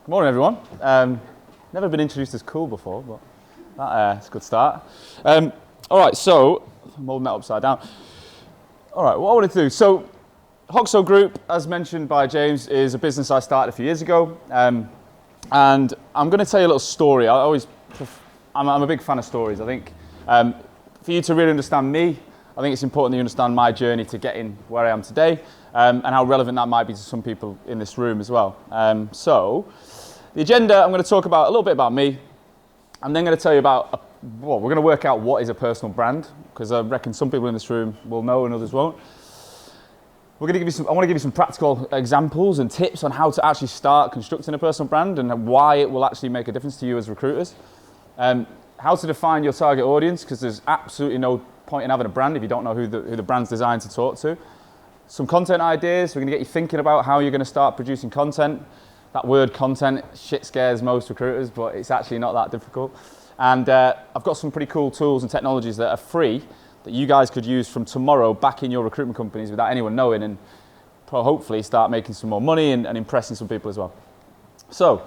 Morning, everyone. Never been introduced as cool before, but that's a good start. All right, so I'm holding that upside down. All right, what I wanted to do. So, Hoxo Group, as mentioned by James, is a business I started a few years ago, and I'm going to tell you a little story. I'm a big fan of stories. I think for you to really understand me, I think it's important that you understand my journey to getting where I am today, and how relevant that might be to some people in this room as well. So, the agenda, I'm going to talk about a little bit about me. I'm then going to tell you about, we're going to work out what is a personal brand, because I reckon some people in this room will know and others won't. I want to give you some practical examples and tips on how to actually start constructing a personal brand and why it will actually make a difference to you as recruiters. How to define your target audience, because there's absolutely no point in having a brand if you don't know who the brand's designed to talk to. Some content ideas. We're going to get you thinking about how you're going to start producing content. That word content shit scares most recruiters, but it's actually not that difficult. And I've got some pretty cool tools and technologies that are free that you guys could use from tomorrow back in your recruitment companies without anyone knowing, and hopefully start making some more money and impressing some people as well. So,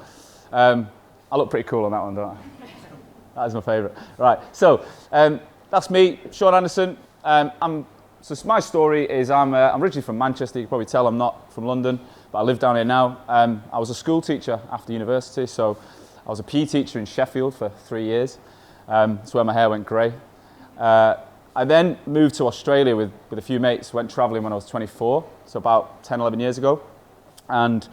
I look pretty cool on that one, don't I? That is my favourite. Right, so that's me, Sean Anderson. So my story is I'm originally from Manchester. You can probably tell I'm not from London, but I live down here now. I was a school teacher after university, so I was a PE teacher in Sheffield for 3 years. That's where my hair went grey. I then moved to Australia with a few mates, went travelling when I was 24, so about 10, 11 years ago. And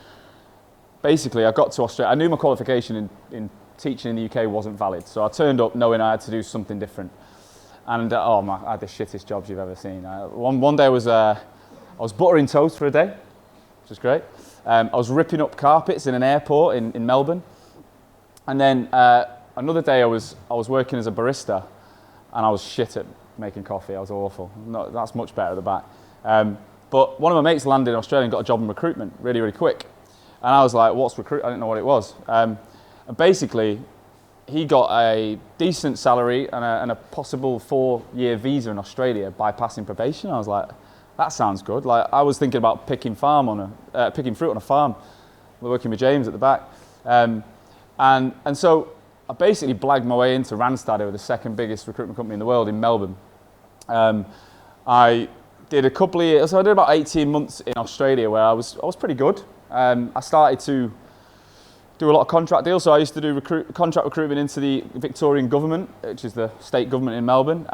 basically I got to Australia. I knew my qualification in teaching in the UK wasn't valid, so I turned up knowing I had to do something different. And I had the shittest jobs you've ever seen. One day I was buttering toast for a day, which was great. I was ripping up carpets in an airport in Melbourne. And then another day I was working as a barista, and I was shit at making coffee. I was awful. That's much better at the back. But one of my mates landed in Australia and got a job in recruitment really, really quick. And I was like, what's recruit? I didn't know what it was. And basically, he got a decent salary and a possible 4-year visa in Australia by passing probation. I was like, that sounds good. Like, I was thinking about picking fruit on a farm. We're working with James at the back. And so I basically blagged my way into Randstad, who are the second biggest recruitment company in the world, in Melbourne. I did a couple of years, so I did about 18 months in Australia where I was pretty good. I started to do a lot of contract deals, so I used to do contract recruitment into the Victorian government, which is the state government in Melbourne.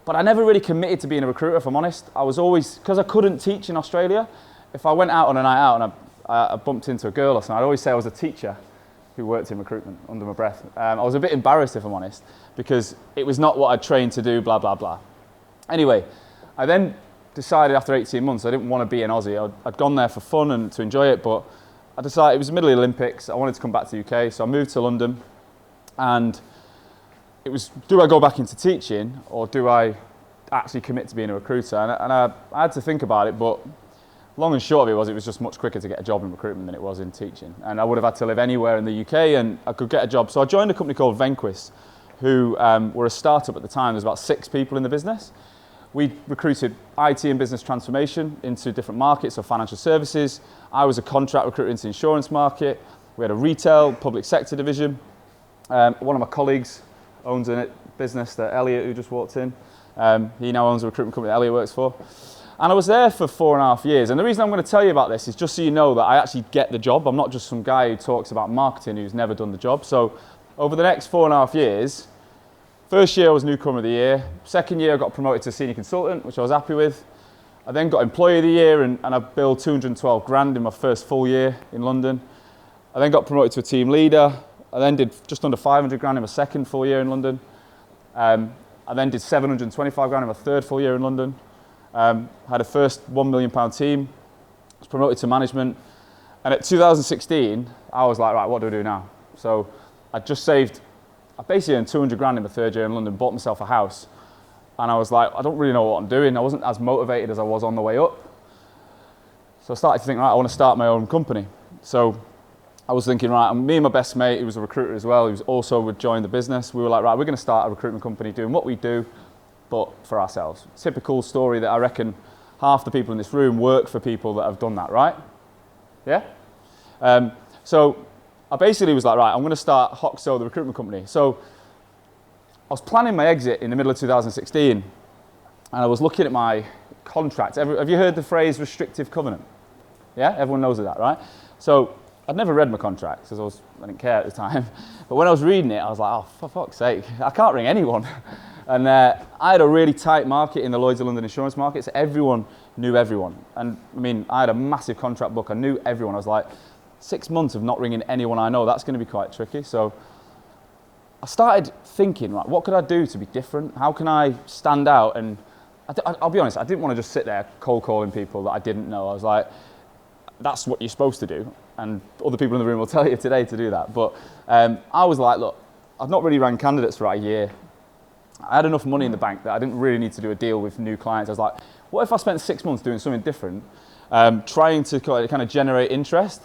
But I never really committed to being a recruiter, if I'm honest. I was always, because I couldn't teach in Australia, if I went out on a night out and I bumped into a girl or something, I'd always say I was a teacher who worked in recruitment under my breath. I was a bit embarrassed, if I'm honest, because it was not what I'd trained to do, blah, blah, blah. Anyway, I then decided after 18 months I didn't want to be an Aussie. I'd gone there for fun and to enjoy it, but I decided it was the middle of the Olympics. I wanted to come back to the UK, so I moved to London, and it was, do I go back into teaching or do I actually commit to being a recruiter? And I had to think about it, but long and short of it was just much quicker to get a job in recruitment than it was in teaching. And I would have had to live anywhere in the UK and I could get a job. So I joined a company called Venquis, who were a startup at the time. There's about 6 people in the business. We recruited IT and business transformation into different markets, so financial services. I was a contract recruiter into the insurance market. We had a retail, public sector division. One of my colleagues owns a business that Elliot, who just walked in, he now owns a recruitment company that Elliot works for. And I was there for 4.5 years. And the reason I'm going to tell you about this is just so you know that I actually get the job. I'm not just some guy who talks about marketing who's never done the job. So over the next 4.5 years, first year I was newcomer of the year. Second year I got promoted to senior consultant, which I was happy with. I then got employee of the year and I billed 212 grand in my first full year in London. I then got promoted to a team leader. I then did just under 500 grand in my second full year in London. I then did 725 grand in my third full year in London. Had a first £1 million team, was promoted to management, and at 2016 I was like, right, what do I do now? So I basically earned 200 grand in my third year in London, bought myself a house, and I was like, I don't really know what I'm doing. I wasn't as motivated as I was on the way up. So I started to think, right, I want to start my own company. So I was thinking, right, me and my best mate, who was a recruiter as well, who also would join the business, we were like, right, we're going to start a recruitment company doing what we do, but for ourselves. Typical story that I reckon half the people in this room work for people that have done that, right? Yeah? So I basically was like, right, I'm going to start Hoxo, the recruitment company. So I was planning my exit in the middle of 2016, and I was looking at my contract. Have you heard the phrase restrictive covenant? Yeah, everyone knows of that, right? So I'd never read my contract because I didn't care at the time. But when I was reading it, I was like, oh, for fuck's sake, I can't ring anyone. And I had a really tight market in the Lloyd's of London insurance market, so everyone knew everyone. And I mean, I had a massive contract book. I knew everyone. I was like, 6 months of not ringing anyone I know, that's going to be quite tricky. So I started thinking, right, what could I do to be different? How can I stand out? And I'll be honest, I didn't want to just sit there cold calling people that I didn't know. I was like, that's what you're supposed to do. And other people in the room will tell you today to do that. But I was like, look, I've not really rang candidates for about a year. I had enough money in the bank that I didn't really need to do a deal with new clients. I was like, what if I spent 6 months doing something different, trying to kind of generate interest?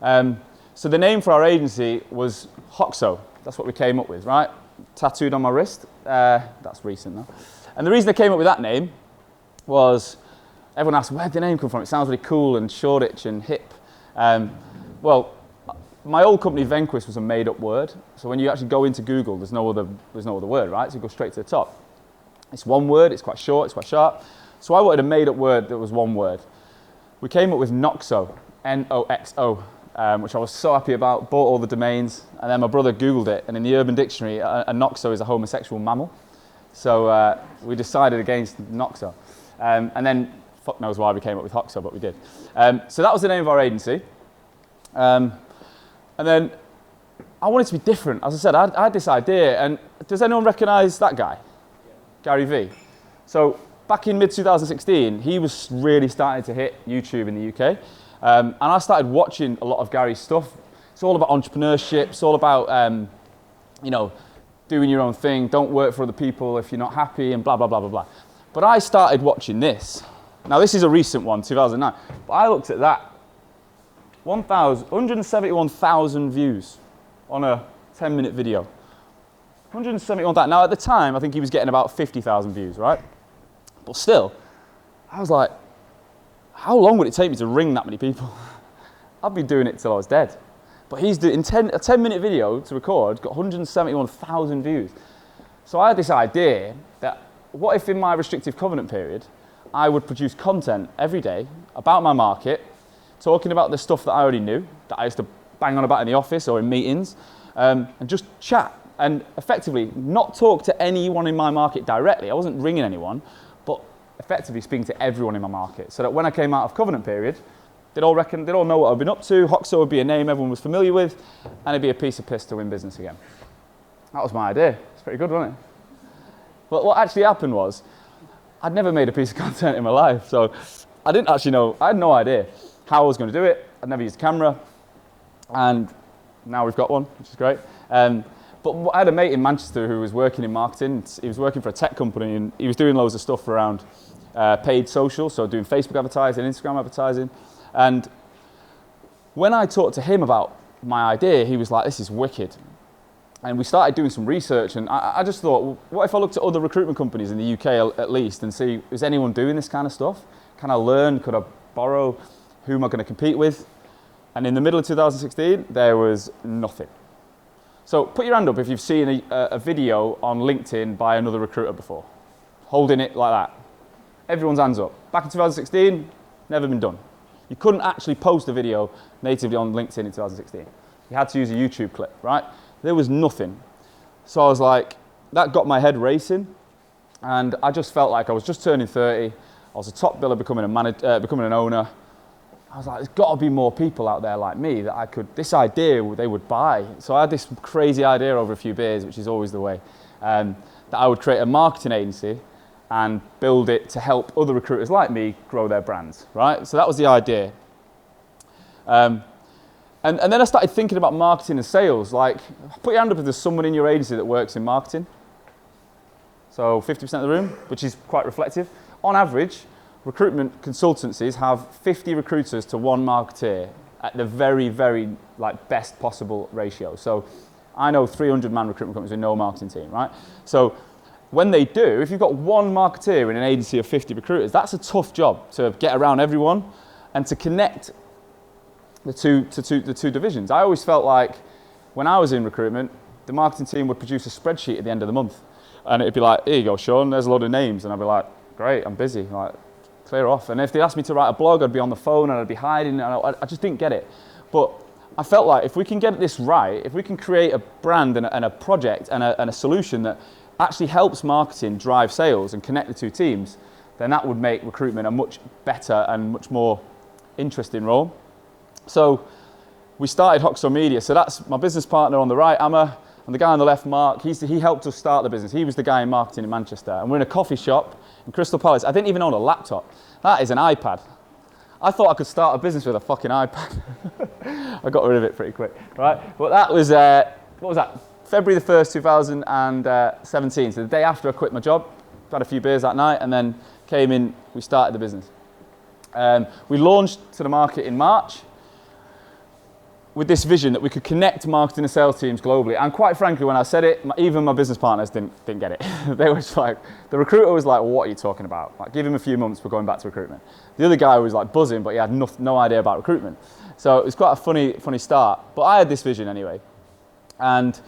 So the name for our agency was Hoxo. That's what we came up with, right? Tattooed on my wrist. That's recent now. And the reason I came up with that name was, everyone asked, where'd the name come from? It sounds really cool and Shoreditch and hip. Well, my old company, Venquist, was a made-up word. So when you actually go into Google, there's no other word, right? So you go straight to the top. It's one word, it's quite short, it's quite sharp. So I wanted a made-up word that was one word. We came up with Noxo, N-O-X-O, which I was so happy about, bought all the domains, and then my brother Googled it, and in the Urban Dictionary, a Noxo is a homosexual mammal. So we decided against Noxo. And then, fuck knows why we came up with Hoxo, but we did. So that was the name of our agency. And then I wanted to be different. As I said, I had this idea, and does anyone recognise that guy? Yeah. Gary V. So back in mid-2016, he was really starting to hit YouTube in the UK. And I started watching a lot of Gary's stuff. It's all about entrepreneurship. It's all about, you know, doing your own thing. Don't work for other people if you're not happy, and blah, blah, blah, blah, blah. But I started watching this. Now, this is a recent one, 2009. But I looked at that. 171,000 views on a 10-minute video. 171,000. Now, at the time, I think he was getting about 50,000 views, right? But still, I was like, how long would it take me to ring that many people? I'd be doing it till I was dead. But he's doing a 10-minute video to record, got 171,000 views. So I had this idea that what if in my restrictive covenant period, I would produce content every day about my market, talking about the stuff that I already knew, that I used to bang on about in the office or in meetings, and just chat and effectively not talk to anyone in my market directly. I wasn't ringing anyone, but effectively speaking to everyone in my market, so that when I came out of covenant period, they'd all know what I've been up to. Hoxo would be a name everyone was familiar with, and it'd be a piece of piss to win business again. That was my idea. It's pretty good, wasn't it? But what actually happened was, I'd never made a piece of content in my life, so I didn't actually know, I had no idea how I was going to do it. I'd never used a camera, and now we've got one, which is great. But I had a mate in Manchester who was working in marketing. He was working for a tech company, and he was doing loads of stuff around paid social, so doing Facebook advertising, Instagram advertising. And when I talked to him about my idea, he was like, this is wicked. And we started doing some research, and I just thought, well, what if I looked at other recruitment companies in the UK at least and see, is anyone doing this kind of stuff? Can I learn? Could I borrow? Who am I going to compete with? And in the middle of 2016, there was nothing. So put your hand up if you've seen a video on LinkedIn by another recruiter before, holding it like that. Everyone's hands up. Back in 2016, never been done. You couldn't actually post a video natively on LinkedIn in 2016. You had to use a YouTube clip, right? There was nothing. So I was like, that got my head racing, and I just felt like I was just turning 30. I was a top biller becoming an owner. I was like, there's got to be more people out there like me that I could, this idea they would buy. So I had this crazy idea over a few beers, which is always the way, that I would create a marketing agency and build it to help other recruiters like me grow their brands, right? So that was the idea. And then I started thinking about marketing and sales. Like, put your hand up if there's someone in your agency that works in marketing. So 50% of the room, which is quite reflective. On average, recruitment consultancies have 50 recruiters to one marketeer at the very, very best possible ratio. So I know 300-man recruitment companies with no marketing team, right? So when they do, if you've got one marketeer in an agency of 50 recruiters, that's a tough job to get around everyone and to connect the two divisions. I always felt like when I was in recruitment, the marketing team would produce a spreadsheet at the end of the month. And it'd be like, here you go, Sean, there's a load of names. And I'd be like, great, I'm busy, like, clear off. And if they asked me to write a blog, I'd be on the phone and I'd be hiding, and I just didn't get it. But I felt like if we can get this right, if we can create a brand and a project and a solution that actually helps marketing drive sales and connect the two teams, then that would make recruitment a much better and much more interesting role. So we started Hoxo Media. So that's my business partner on the right, Amma, and the guy on the left, Mark. He helped us start the business. He was the guy in marketing in Manchester. And we're in a coffee shop in Crystal Palace. I didn't even own a laptop. That is an iPad. I thought I could start a business with a fucking iPad. I got rid of it pretty quick, right? But that was, what was that? February the 1st, 2017. So the day after I quit my job, had a few beers that night, and then came in, we started the business. We launched to the market in March with this vision that we could connect marketing and sales teams globally. And quite frankly, when I said it, even my business partners didn't get it. They were just like, the recruiter was like, what are you talking about? Like, give him a few months, we're going back to recruitment. The other guy was like buzzing, but he had no idea about recruitment. So it was quite a funny start. But I had this vision anyway. And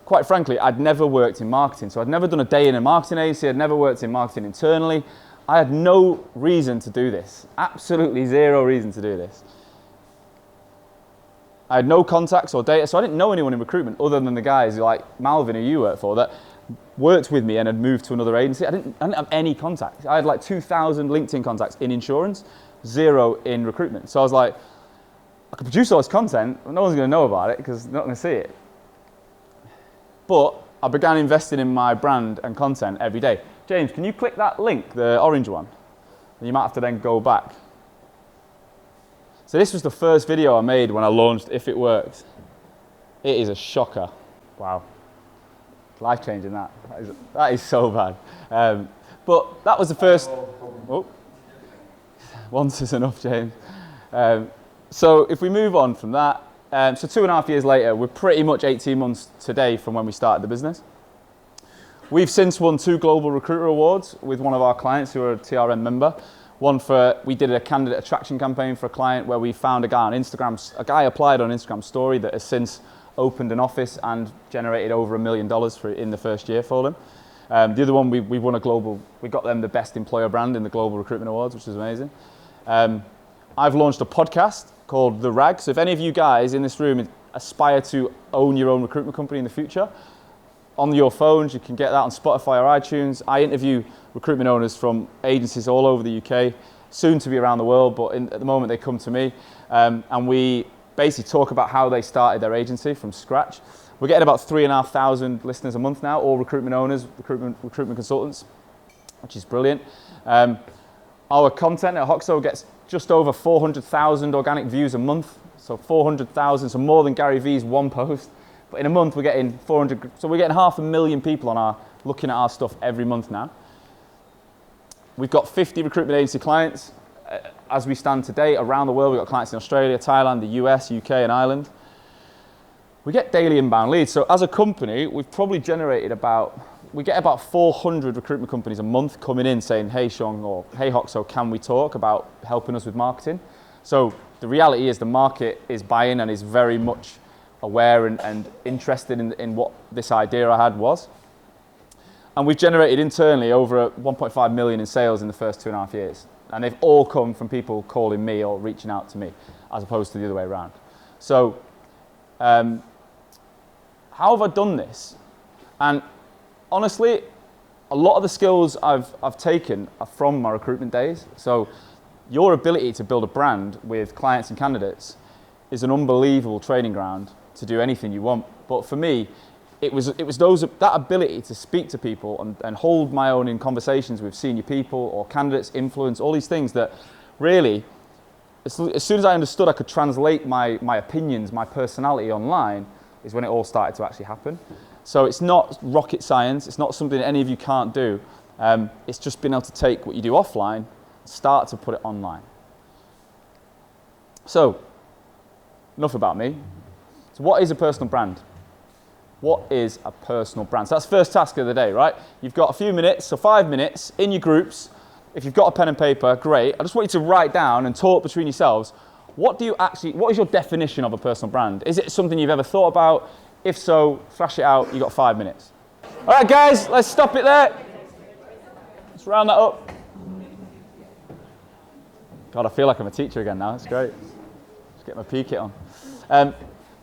quite frankly, I'd never worked in marketing. So I'd never done a day in a marketing agency. I'd never worked in marketing internally. I had no reason to do this. Absolutely zero reason to do this. I had no contacts or data, so I didn't know anyone in recruitment other than the guys like Malvin, who you work for, that worked with me and had moved to another agency. I didn't have any contacts. I had like 2,000 LinkedIn contacts in insurance, 0 in recruitment. So I was like, I could produce all this content, but no one's going to know about it because they're not going to see it. But I began investing in my brand and content every day. James, can you click that link, the orange one? And you might have to then go back. So this was the first video I made when I launched If It Works. It is a shocker. Wow. Life-changing that. That is so bad. But that was the first... Oh. Once is enough, James. So if we move on from that, so 2.5 years later, we're pretty much 18 months today from when we started the business. We've since won 2 Global Recruiter Awards with one of our clients who are a TRN member. One for, we did a candidate attraction campaign for a client where we found a guy on Instagram, a guy applied on Instagram story that has since opened an office and generated over $1 million in the first year for them. The other one, we won a global, we got them the best employer brand in the Global Recruitment Awards, which is amazing. I've launched a podcast called The Rag. So if any of you guys in this room aspire to own your own recruitment company in the future, on your phones, you can get that on Spotify or iTunes. I interview recruitment owners from agencies all over the UK, soon to be around the world, but at the moment they come to me. And we basically talk about how they started their agency from scratch. We're getting about 3,500 listeners a month now, all recruitment owners, recruitment consultants, which is brilliant. Our content at Hoxo gets just over 400,000 organic views a month. So 400,000, so more than Gary Vee's one post. But in a month, we're getting 400, so we're getting 500,000 people looking at our stuff every month now. We've got 50 recruitment agency clients as we stand today around the world. We've got clients in Australia, Thailand, the US, UK, and Ireland. We get daily inbound leads. So as a company, we've probably generated we get about 400 recruitment companies a month coming in saying, hey, Sean, or hey, Hoxo, can we talk about helping us with marketing? So the reality is the market is buying and is very much aware and interested in what this idea I had was. And we've generated internally over 1.5 million in sales in the first 2.5 years. And they've all come from people calling me or reaching out to me, as opposed to the other way around. So how have I done this? And honestly, a lot of the skills I've taken are from my recruitment days. So your ability to build a brand with clients and candidates is an unbelievable training ground to do anything you want. But for me, it was that ability to speak to people and hold my own in conversations with senior people or candidates, influence, all these things that really, as soon as I understood I could translate my opinions, my personality online, is when it all started to actually happen. So it's not rocket science, it's not something that any of you can't do. It's just being able to take what you do offline and start to put it online. So, enough about me. So what is a personal brand? What is a personal brand? So that's the first task of the day, right? You've got a few minutes, so 5 minutes in your groups. If you've got a pen and paper, great. I just want you to write down and talk between yourselves. what is your definition of a personal brand? Is it something you've ever thought about? If so, thrash it out, you've got 5 minutes. All right, guys, let's stop it there. Let's round that up. God, I feel like I'm a teacher again now, that's great. Just get my P kit on. All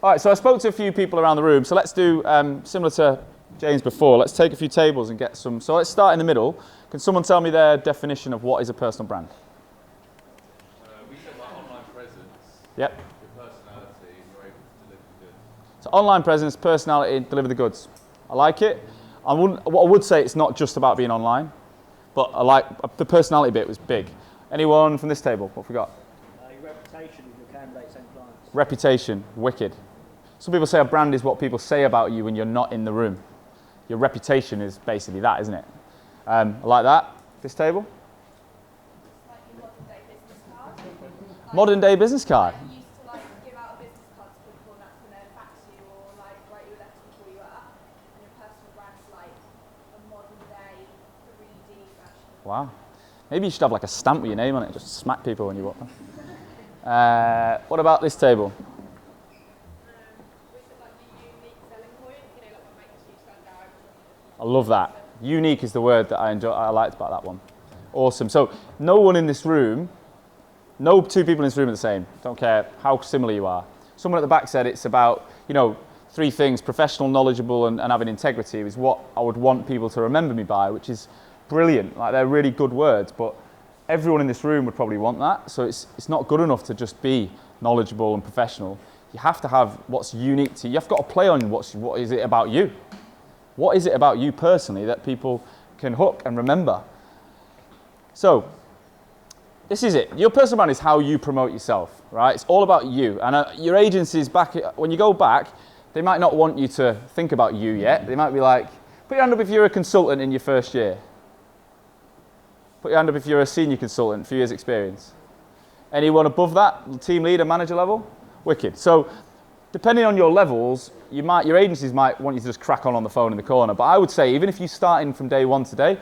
right, so I spoke to a few people around the room, so let's do, similar to James before, let's take a few tables and get some, so let's start in the middle. Can someone tell me their definition of what is a personal brand? We said like online presence, yep. your personality, you're able to deliver the goods. So online presence, personality, deliver the goods. I like it. What I would say, it's not just about being online, but I like, the personality bit was big. Anyone from this table, what have we got? Your reputation with your candidates and clients. Reputation, wicked. Some people say a brand is what people say about you when you're not in the room. Your reputation is basically that, isn't it? I like that. This table? Like your modern day business card. Like, Modern day business card. you used to like give out a business card to people and that's when they'd fax you or like write you a letter before you were up. And your personal brand's like a modern day 3D version. Wow. Maybe you should have like a stamp with your name on it, just smack people when you walk. What about this table? Which is like the unique selling point, you know, like what makes you stand out. I love that. Unique is the word that I liked about that one. Awesome. So no one in this room, no two people in this room are the same. Don't care how similar you are. Someone at the back said it's about, 3 things: professional, knowledgeable, and having integrity is what I would want people to remember me by, which is brilliant. Like, they're really good words, but everyone in this room would probably want that. So it's not good enough to just be knowledgeable and professional. You have to have what's unique to you. You've got to play on what is it about you. What is it about you personally that people can hook and remember? So this is it. Your personal brand is how you promote yourself, right? It's all about you. And your agencies back, when you go back, they might not want you to think about you yet. They might be like, put your hand up if you're a consultant in your first year. Put your hand up if you're a senior consultant, a few years experience. Anyone above that, team leader, manager level? Wicked. So depending on your levels, your agencies might want you to just crack on the phone in the corner. But I would say, even if you start in from day one today,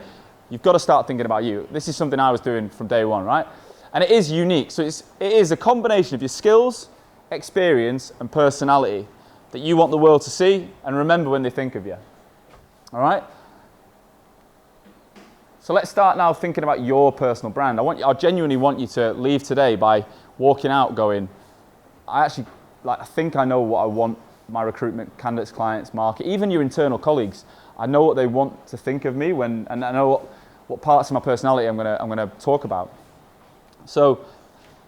you've got to start thinking about you. This is something I was doing from day one, right? And it is unique. So it is a combination of your skills, experience, and personality that you want the world to see and remember when they think of you. All right? So let's start now thinking about your personal brand. I genuinely want you to leave today by walking out going, I think I know what I want my recruitment candidates, clients, market, even your internal colleagues. I know what they want to think of me and I know what parts of my personality I'm gonna talk about. So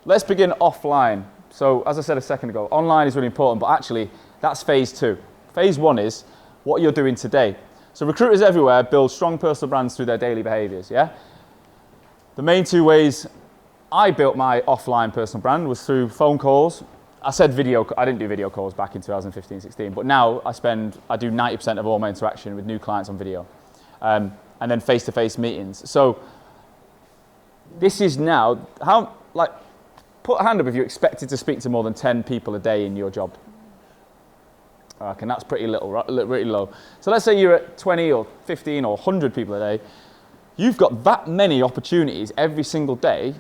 let's begin offline. So as I said a second ago, online is really important, but actually that's phase 2. Phase 1 is what you're doing today. So recruiters everywhere build strong personal brands through their daily behaviors, yeah? The main 2 ways I built my offline personal brand was through phone calls. I didn't do video calls back in 2015, 16, but now I do 90% of all my interaction with new clients on video. And then face-to-face meetings. So this is now, put a hand up if you're expected to speak to more than 10 people a day in your job. I reckon that's pretty little, right? Really low. So let's say you're at 20 or 15 or 100 people a day. You've got that many opportunities every single day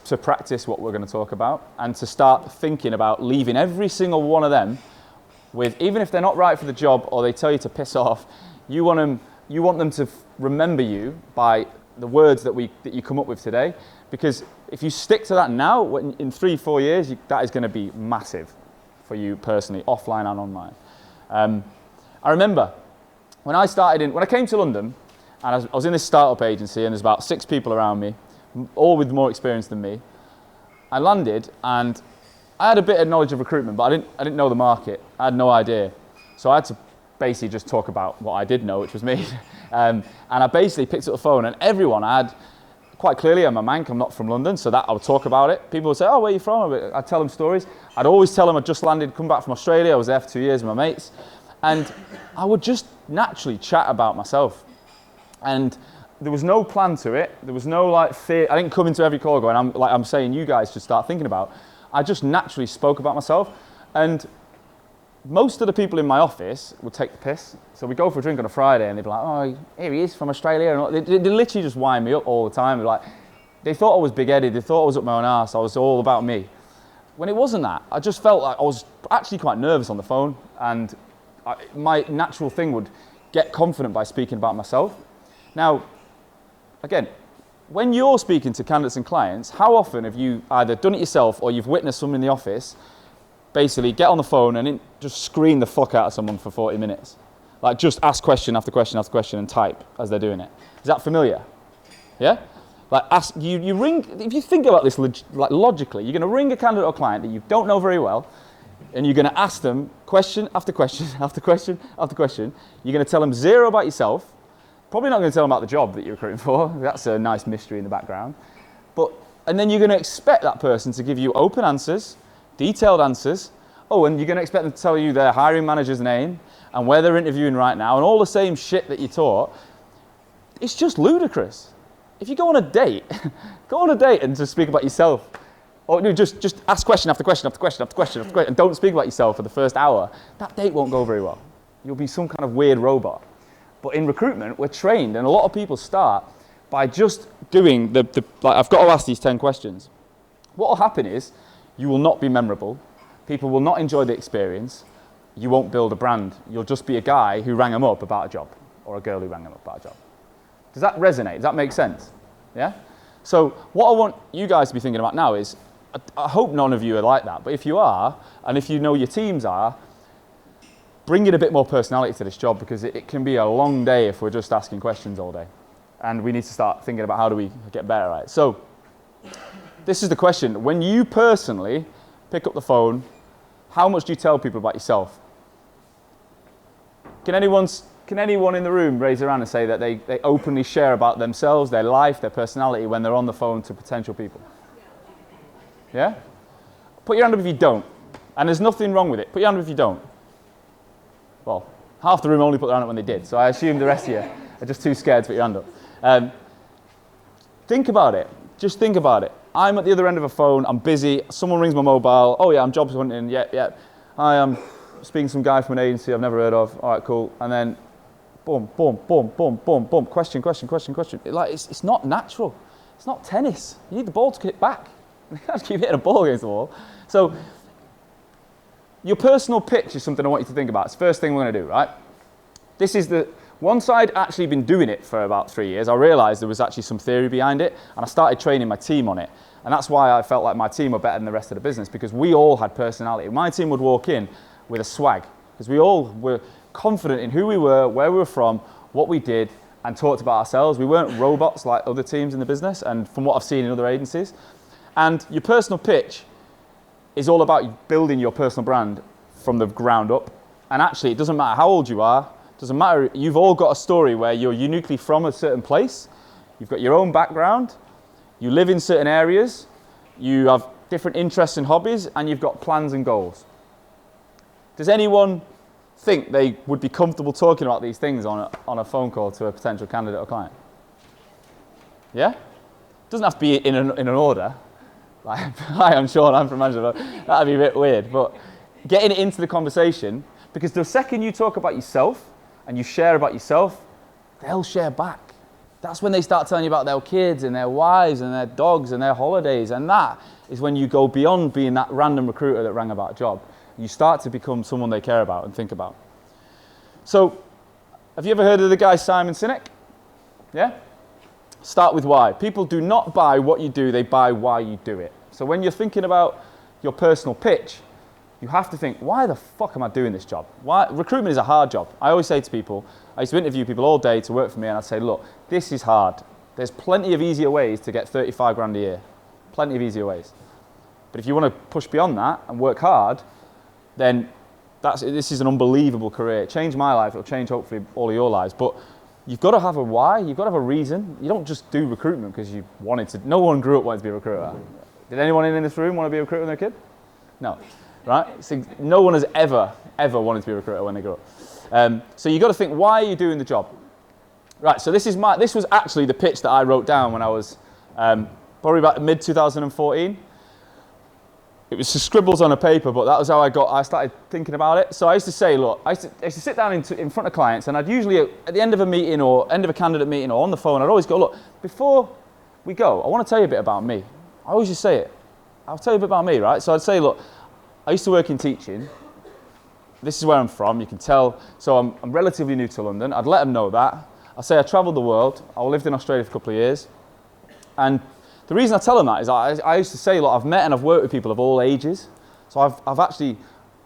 to practice what we're going to talk about and to start thinking about leaving every single one of them with, even if they're not right for the job or they tell you to piss off, you want them to remember you by the words that you come up with today. Because if you stick to that now, in 3-4 years, that is going to be massive for you personally, offline and online. I remember when I came to London, and I was in this startup agency, and there's about 6 people around me, all with more experience than me. I landed, and I had a bit of knowledge of recruitment, but I didn't know the market. I had no idea. So I had to basically just talk about what I did know, which was me. And I basically picked up the phone, and everyone quite clearly, I'm a Manc, I'm not from London, so that I would talk about it. People would say, oh, where are you from? I'd tell them stories. I'd always tell them I'd just landed, come back from Australia. I was there for 2 years with my mates. And I would just naturally chat about myself. And there was no plan to it. There was no fear. I didn't come into every call going, I'm saying you guys should start thinking about. I just naturally spoke about myself. And most of the people in my office would take the piss. So we'd go for a drink on a Friday and they'd be like, oh, here he is from Australia. And they literally just wind me up all the time. They thought I was big-headed. They thought I was up my own arse. I was all about me. when it wasn't that. I just felt like I was actually quite nervous on the phone, and my natural thing would get confident by speaking about myself. Now, again, when you're speaking to candidates and clients, how often have you either done it yourself or you've witnessed someone in the office basically get on the phone and just scream the fuck out of someone for 40 minutes? Like, just ask question after question after question and type as they're doing it. Is that familiar? Yeah? Like, you ring, if you think about this like logically, you're going to ring a candidate or client that you don't know very well, and you're going to ask them question after question after question after question. You're going to tell them zero about yourself. Probably not going to tell them about the job that you're recruiting for. That's a nice mystery in the background. And then you're going to expect that person to give you open answers, detailed answers. Oh, and you're going to expect them to tell you their hiring manager's name and where they're interviewing right now and all the same shit that you taught. It's just ludicrous. If you go on a date, and just speak about yourself. Or no, just ask question after question after question after question after question and don't speak about yourself for the first hour. That date won't go very well. You'll be some kind of weird robot. But in recruitment, we're trained, and a lot of people start by just doing like, I've got to ask these 10 questions. What will happen is you will not be memorable. People will not enjoy the experience. You won't build a brand. You'll just be a guy who rang them up about a job, or a girl who rang them up about a job. Does that resonate? Does that make sense? Yeah? So what I want you guys to be thinking about now is, I hope none of you are like that, but if you are, and if you know your teams are, bring in a bit more personality to this job, because it can be a long day if we're just asking questions all day. And we need to start thinking about how do we get better at it. So this is the question. When you personally pick up the phone, how much do you tell people about yourself? Can anyone in the room raise their hand and say that they openly share about themselves, their life, their personality when they're on the phone to potential people? Yeah? Put your hand up if you don't. And there's nothing wrong with it. Put your hand up if you don't. Well, half the room only put their hand up when they did, so I assume the rest of you are just too scared to put your hand up. Think about it. Just think about it. I'm at the other end of a phone, I'm busy, someone rings my mobile, oh yeah, I'm job hunting, yeah. Hi, I'm speaking to some guy from an agency I've never heard of, all right, cool. And then, boom, boom, boom, boom, boom, boom, question. It's not natural. It's not tennis. You need the ball to hit back. You can't keep hitting a ball against the wall. So, your personal pitch is something I want you to think about. It's the first thing we're going to do, right? Once I'd actually been doing it for about 3 years, I realised there was actually some theory behind it, and I started training my team on it. And that's why I felt like my team were better than the rest of the business, because we all had personality. My team would walk in with a swag, because we all were confident in who we were, where we were from, what we did, and talked about ourselves. We weren't robots like other teams in the business, and from what I've seen in other agencies. And your personal pitch is all about building your personal brand from the ground up. And actually, it doesn't matter how old you are, doesn't matter, you've all got a story where you're uniquely from a certain place, you've got your own background, you live in certain areas, you have different interests and hobbies, and you've got plans and goals. Does anyone think they would be comfortable talking about these things on a phone call to a potential candidate or client? Yeah? Doesn't have to be in an order. Like, hi, I'm Sean, I'm from Manchester. That'd be a bit weird, but getting it into the conversation, because the second you talk about yourself and you share about yourself, they'll share back. That's when they start telling you about their kids and their wives and their dogs and their holidays, and that is when you go beyond being that random recruiter that rang about a job. You start to become someone they care about and think about. So, have you ever heard of the guy Simon Sinek? Yeah? Start with why. People do not buy what you do, they buy why you do it. So when you're thinking about your personal pitch, you have to think, why the fuck am I doing this job? Why? Recruitment is a hard job. I always say to people, I used to interview people all day to work for me, and I'd say, look, this is hard. There's plenty of easier ways to get 35 grand a year. Plenty of easier ways. But if you want to push beyond that and work hard, then this is an unbelievable career. It changed my life, it'll change hopefully all of your lives. But you've got to have a why, you've got to have a reason. You don't just do recruitment because you wanted to. No one grew up wanting to be a recruiter. Did anyone in this room want to be a recruiter when they're a kid? No. Right? So no one has ever wanted to be a recruiter when they grew up. So you've got to think, why are you doing the job? Right, so this was actually the pitch that I wrote down when I was probably about mid-2014. It was just scribbles on a paper, but that was how I started thinking about it. So I used to say, look, I used to sit down in front of clients, and I'd usually, at the end of a meeting or end of a candidate meeting or on the phone, I'd always go, look, before we go, I want to tell you a bit about me. I always just say it. I'll tell you a bit about me, right? So I'd say, look, I used to work in teaching. This is where I'm from, you can tell. So I'm relatively new to London. I'd let them know that. I'd say I travelled the world. I lived in Australia for a couple of years. And the reason I tell them that is I used to say, look, I've met and I've worked with people of all ages. So I've actually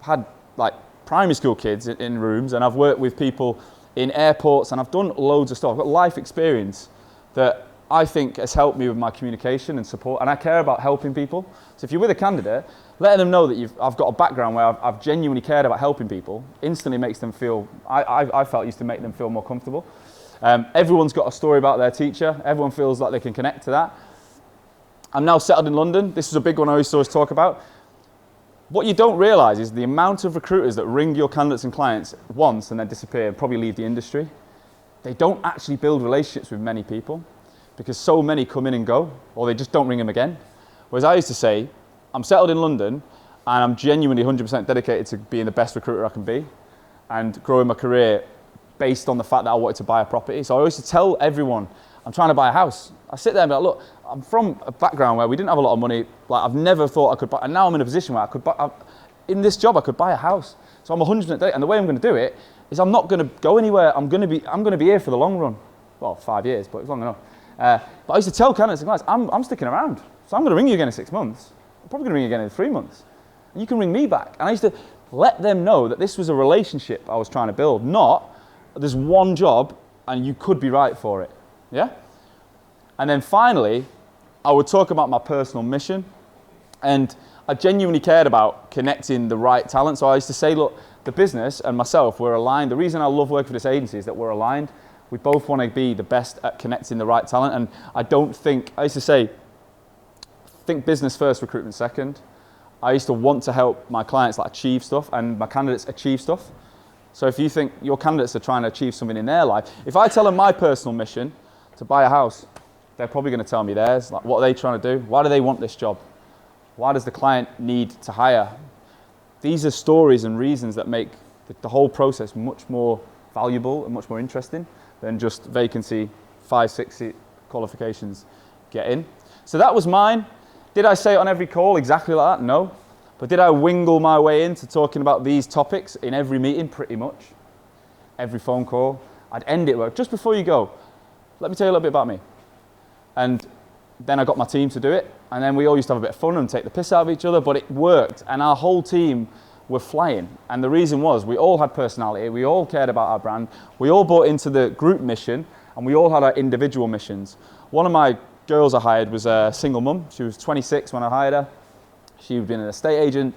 had like primary school kids in rooms, and I've worked with people in airports, and I've done loads of stuff. I've got life experience that I think has helped me with my communication and support, and I care about helping people. So if you're with a candidate, letting them know that I've got a background where I've genuinely cared about helping people instantly makes them feel, I felt used to make them feel more comfortable. Everyone's got a story about their teacher. Everyone feels like they can connect to that. I'm now settled in London. This is a big one I always talk about. What you don't realise is the amount of recruiters that ring your candidates and clients once and then disappear and probably leave the industry. They don't actually build relationships with many people because so many come in and go, or they just don't ring them again. Whereas I used to say, I'm settled in London and I'm genuinely 100% dedicated to being the best recruiter I can be and growing my career based on the fact that I wanted to buy a property. So I used to tell everyone, I'm trying to buy a house. I sit there and be like, look, I'm from a background where we didn't have a lot of money. Like I've never thought I could buy, and now I'm in a position where I could buy, in this job I could buy a house. So I'm 100% dedicated, and the way I'm going to do it is I'm not going to go anywhere. I'm going to be here for the long run. Well, 5 years, but it's long enough. But I used to tell candidates and clients, I'm sticking around. So I'm going to ring you again in 6 months. I'm probably going to ring you again in 3 months. And you can ring me back. And I used to let them know that this was a relationship I was trying to build, not there's one job and you could be right for it. Yeah? And then finally, I would talk about my personal mission. And I genuinely cared about connecting the right talent. So I used to say, look, the business and myself, we're aligned. The reason I love working for this agency is that we're aligned. We both want to be the best at connecting the right talent. And I used to say, think business first, recruitment second. I used to want to help my clients like achieve stuff and my candidates achieve stuff. So if you think your candidates are trying to achieve something in their life, if I tell them my personal mission to buy a house, they're probably going to tell me theirs. Like, what are they trying to do? Why do they want this job? Why does the client need to hire? These are stories and reasons that make the whole process much more valuable and much more interesting than just vacancy, 5, 6 qualifications, get in. So that was mine. Did I say it on every call exactly like that? No. But did I wingle my way into talking about these topics in every meeting? Pretty much. Every phone call. I'd end it with, just before you go, let me tell you a little bit about me. And then I got my team to do it. And then we all used to have a bit of fun and take the piss out of each other, but it worked. And our whole team were flying. And the reason was we all had personality. We all cared about our brand. We all bought into the group mission, and we all had our individual missions. One of my girls I hired was a single mum. She was 26 when I hired her. She'd been an estate agent,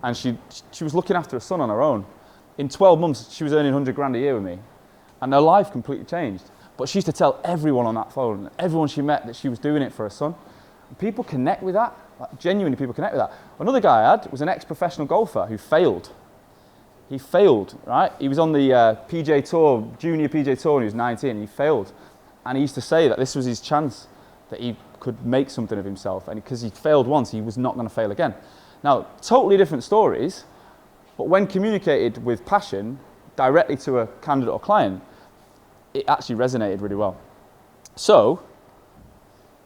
and she was looking after a son on her own. In 12 months, she was earning 100 grand a year with me. And her life completely changed. But she used to tell everyone on that phone, everyone she met, that she was doing it for her son. And people connect with that. Like, genuinely, people connect with that. Another guy I had was an ex-professional golfer who failed. He failed, right? He was on the PJ Tour, junior PJ Tour, when he was 19. He failed. And he used to say that this was his chance, that he could make something of himself. And because he failed once, he was not going to fail again. Now, totally different stories, but when communicated with passion directly to a candidate or client, it actually resonated really well. So,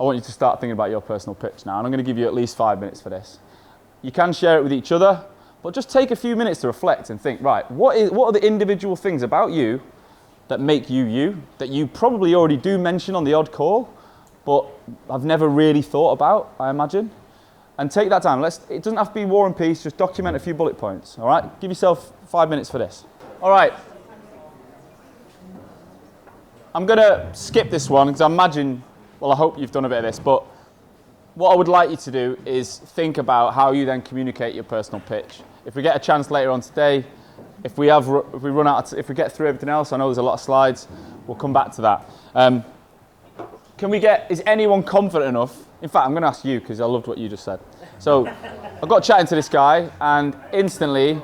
I want you to start thinking about your personal pitch now, and I'm going to give you at least 5 minutes for this. You can share it with each other, but just take a few minutes to reflect and think, right, what are the individual things about you that make you you, that you probably already do mention on the odd call, but I've never really thought about, I imagine. And take that time. It doesn't have to be war and peace, just document a few bullet points, all right? Give yourself 5 minutes for this. All right. I'm going to skip this one because I imagine, well, I hope you've done a bit of this, but what I would like you to do is think about how you then communicate your personal pitch. If we get a chance later on today, if we get through everything else, I know there's a lot of slides, we'll come back to that. Is anyone confident enough? In fact, I'm going to ask you because I loved what you just said. So I got chatting to this guy, and instantly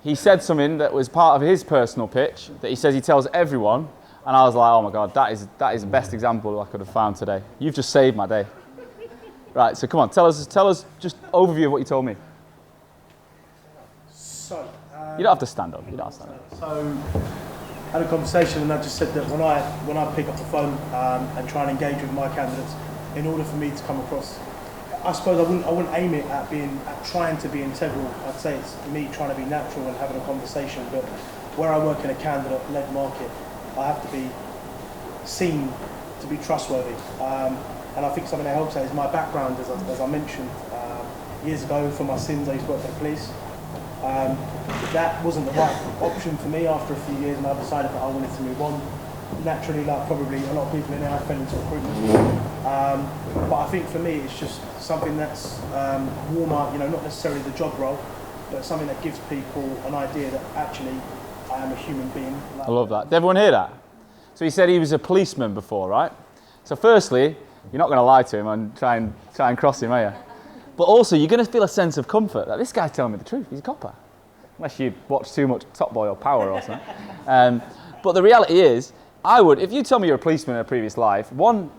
he said something that was part of his personal pitch that he says he tells everyone. And I was like, oh my God, that is the best example I could have found today. You've just saved my day. Right, so come on, tell us just overview of what you told me. So, you don't have to stand up. So, I had a conversation, and I just said that when I pick up the phone and try and engage with my candidates, in order for me to come across I suppose I wouldn't aim it at trying to be integral. I'd say it's me trying to be natural and having a conversation. But where I work in a candidate-led market, I have to be seen to be trustworthy. And I think something that helps that is my background, as I mentioned. Years ago, for my sins, I used to work for the police. That wasn't the right option for me after a few years, and I decided that I wanted to move on. Naturally, like probably a lot of people in there, I fell into recruitment. But I think for me, it's just something that's warmer, not necessarily the job role, but something that gives people an idea that actually I am a human being. I love that. Did everyone hear that? So he said he was a policeman before, right? So firstly, you're not going to lie to him and try and cross him, are you? But also, you're going to feel a sense of comfort that this guy's telling me the truth. He's a copper. Unless you watch too much Top Boy or Power or something. But the reality is, if you tell me you're a policeman in a previous life, one,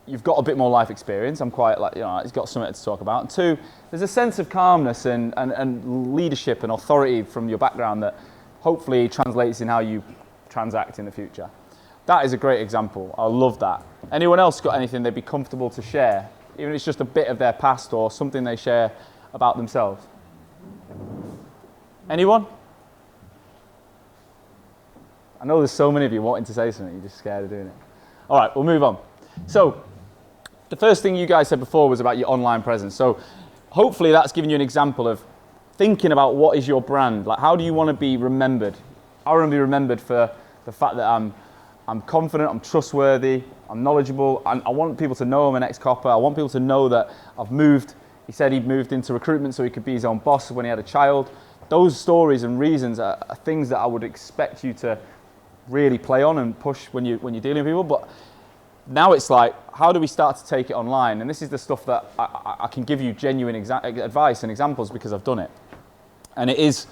you've got a bit more life experience. I'm quite he's got something to talk about. And two, there's a sense of calmness and leadership and authority from your background that hopefully translates in how you transact in the future. That is a great example. I love that. Anyone else got anything they'd be comfortable to share? Even if it's just a bit of their past or something they share about themselves. Anyone? I know there's so many of you wanting to say something, you're just scared of doing it. All right, we'll move on. So, the first thing you guys said before was about your online presence. So, hopefully that's given you an example of thinking about what is your brand. Like, how do you want to be remembered? I want to be remembered for the fact that I'm confident, I'm trustworthy, I'm knowledgeable. I want people to know I'm an ex-copper. I want people to know that I've moved. He said he'd moved into recruitment so he could be his own boss when he had a child. Those stories and reasons are things that I would expect you to really play on and push when you're dealing with people. But now it's like, how do we start to take it online? And this is the stuff that I can give you genuine advice and examples because I've done it. And it is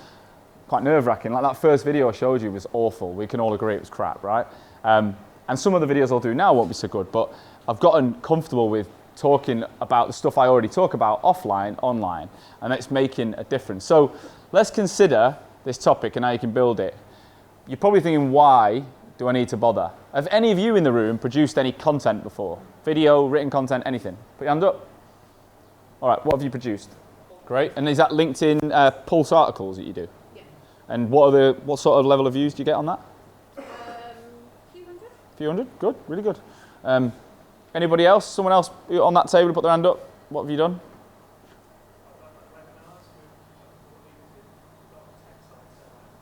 quite nerve-wracking. Like that first video I showed you was awful. We can all agree it was crap, right? And some of the videos I'll do now won't be so good, but I've gotten comfortable with talking about the stuff I already talk about offline, online, and it's making a difference. So let's consider this topic and how you can build it. You're probably thinking, why do I need to bother? Have any of you in the room produced any content before? Video, written content, anything? Put your hand up. All right, what have you produced? Great. And is that LinkedIn Pulse articles that you do? Yeah. And what sort of level of views do you get on that? Few hundred. Few hundred? Good, really good. Anybody else? Someone else on that table put their hand up? What have you done?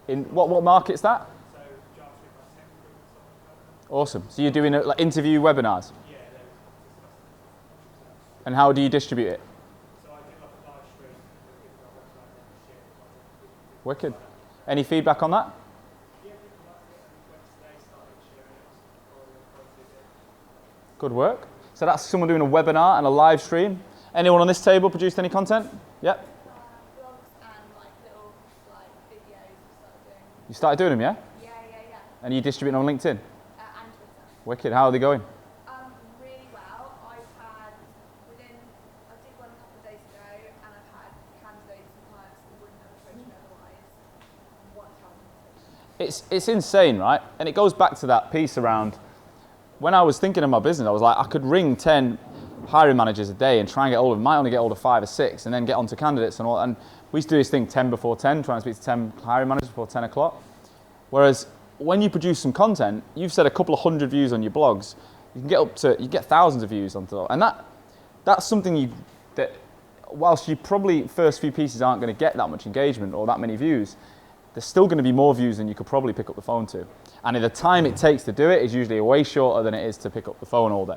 In what market's that? Awesome. So you're doing like interview webinars? Yeah. And how do you distribute it? So I do like a live stream and give my website and then share it. Wicked. Any feedback on that? Yeah, people like it, and when they started sharing it, Good work. So that's someone doing a webinar and a live stream. Anyone on this table produced any content? Yep. Blogs and like little videos we started doing. You started doing them, yeah? Yeah. And you distributing on LinkedIn? And Twitter. Wicked. How are they going? Really well. I did one a couple of days ago, and I've had candidates and clients that wouldn't have approached me otherwise. What's happening? It's insane, right? And it goes back to that piece around when I was thinking of my business, I was like, I could ring 10 hiring managers a day and try and get hold of them. Might only get hold of 5 or 6 and then get onto candidates and all. And we used to do this thing 10 before 10, trying to speak to 10 hiring managers before 10 o'clock. Whereas when you produce some content, you've said a couple of hundred views on your blogs, you get thousands of views onto it. And that's something that whilst you probably first few pieces aren't going to get that much engagement or that many views, there's still going to be more views than you could probably pick up the phone to. And the time it takes to do it is usually way shorter than it is to pick up the phone all day.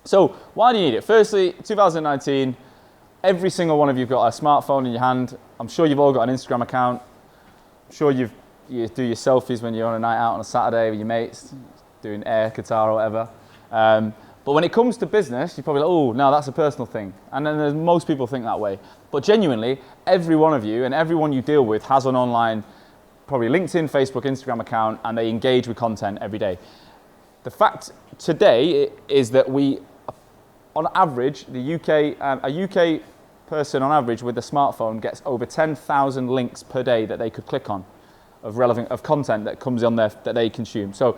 So why do you need it? Firstly, 2019, every single one of you have got a smartphone in your hand. I'm sure you've all got an Instagram account. I'm sure you do your selfies when you're on a night out on a Saturday with your mates, doing air, guitar or whatever. But when it comes to business, you're probably like, oh, no, that's a personal thing. And then most people think that way. But genuinely, every one of you and everyone you deal with has an online, probably LinkedIn, Facebook, Instagram account, and they engage with content every day. The fact today is that we, on average, a UK person on average with a smartphone gets over 10,000 links per day that they could click on of content that comes on there that they consume. So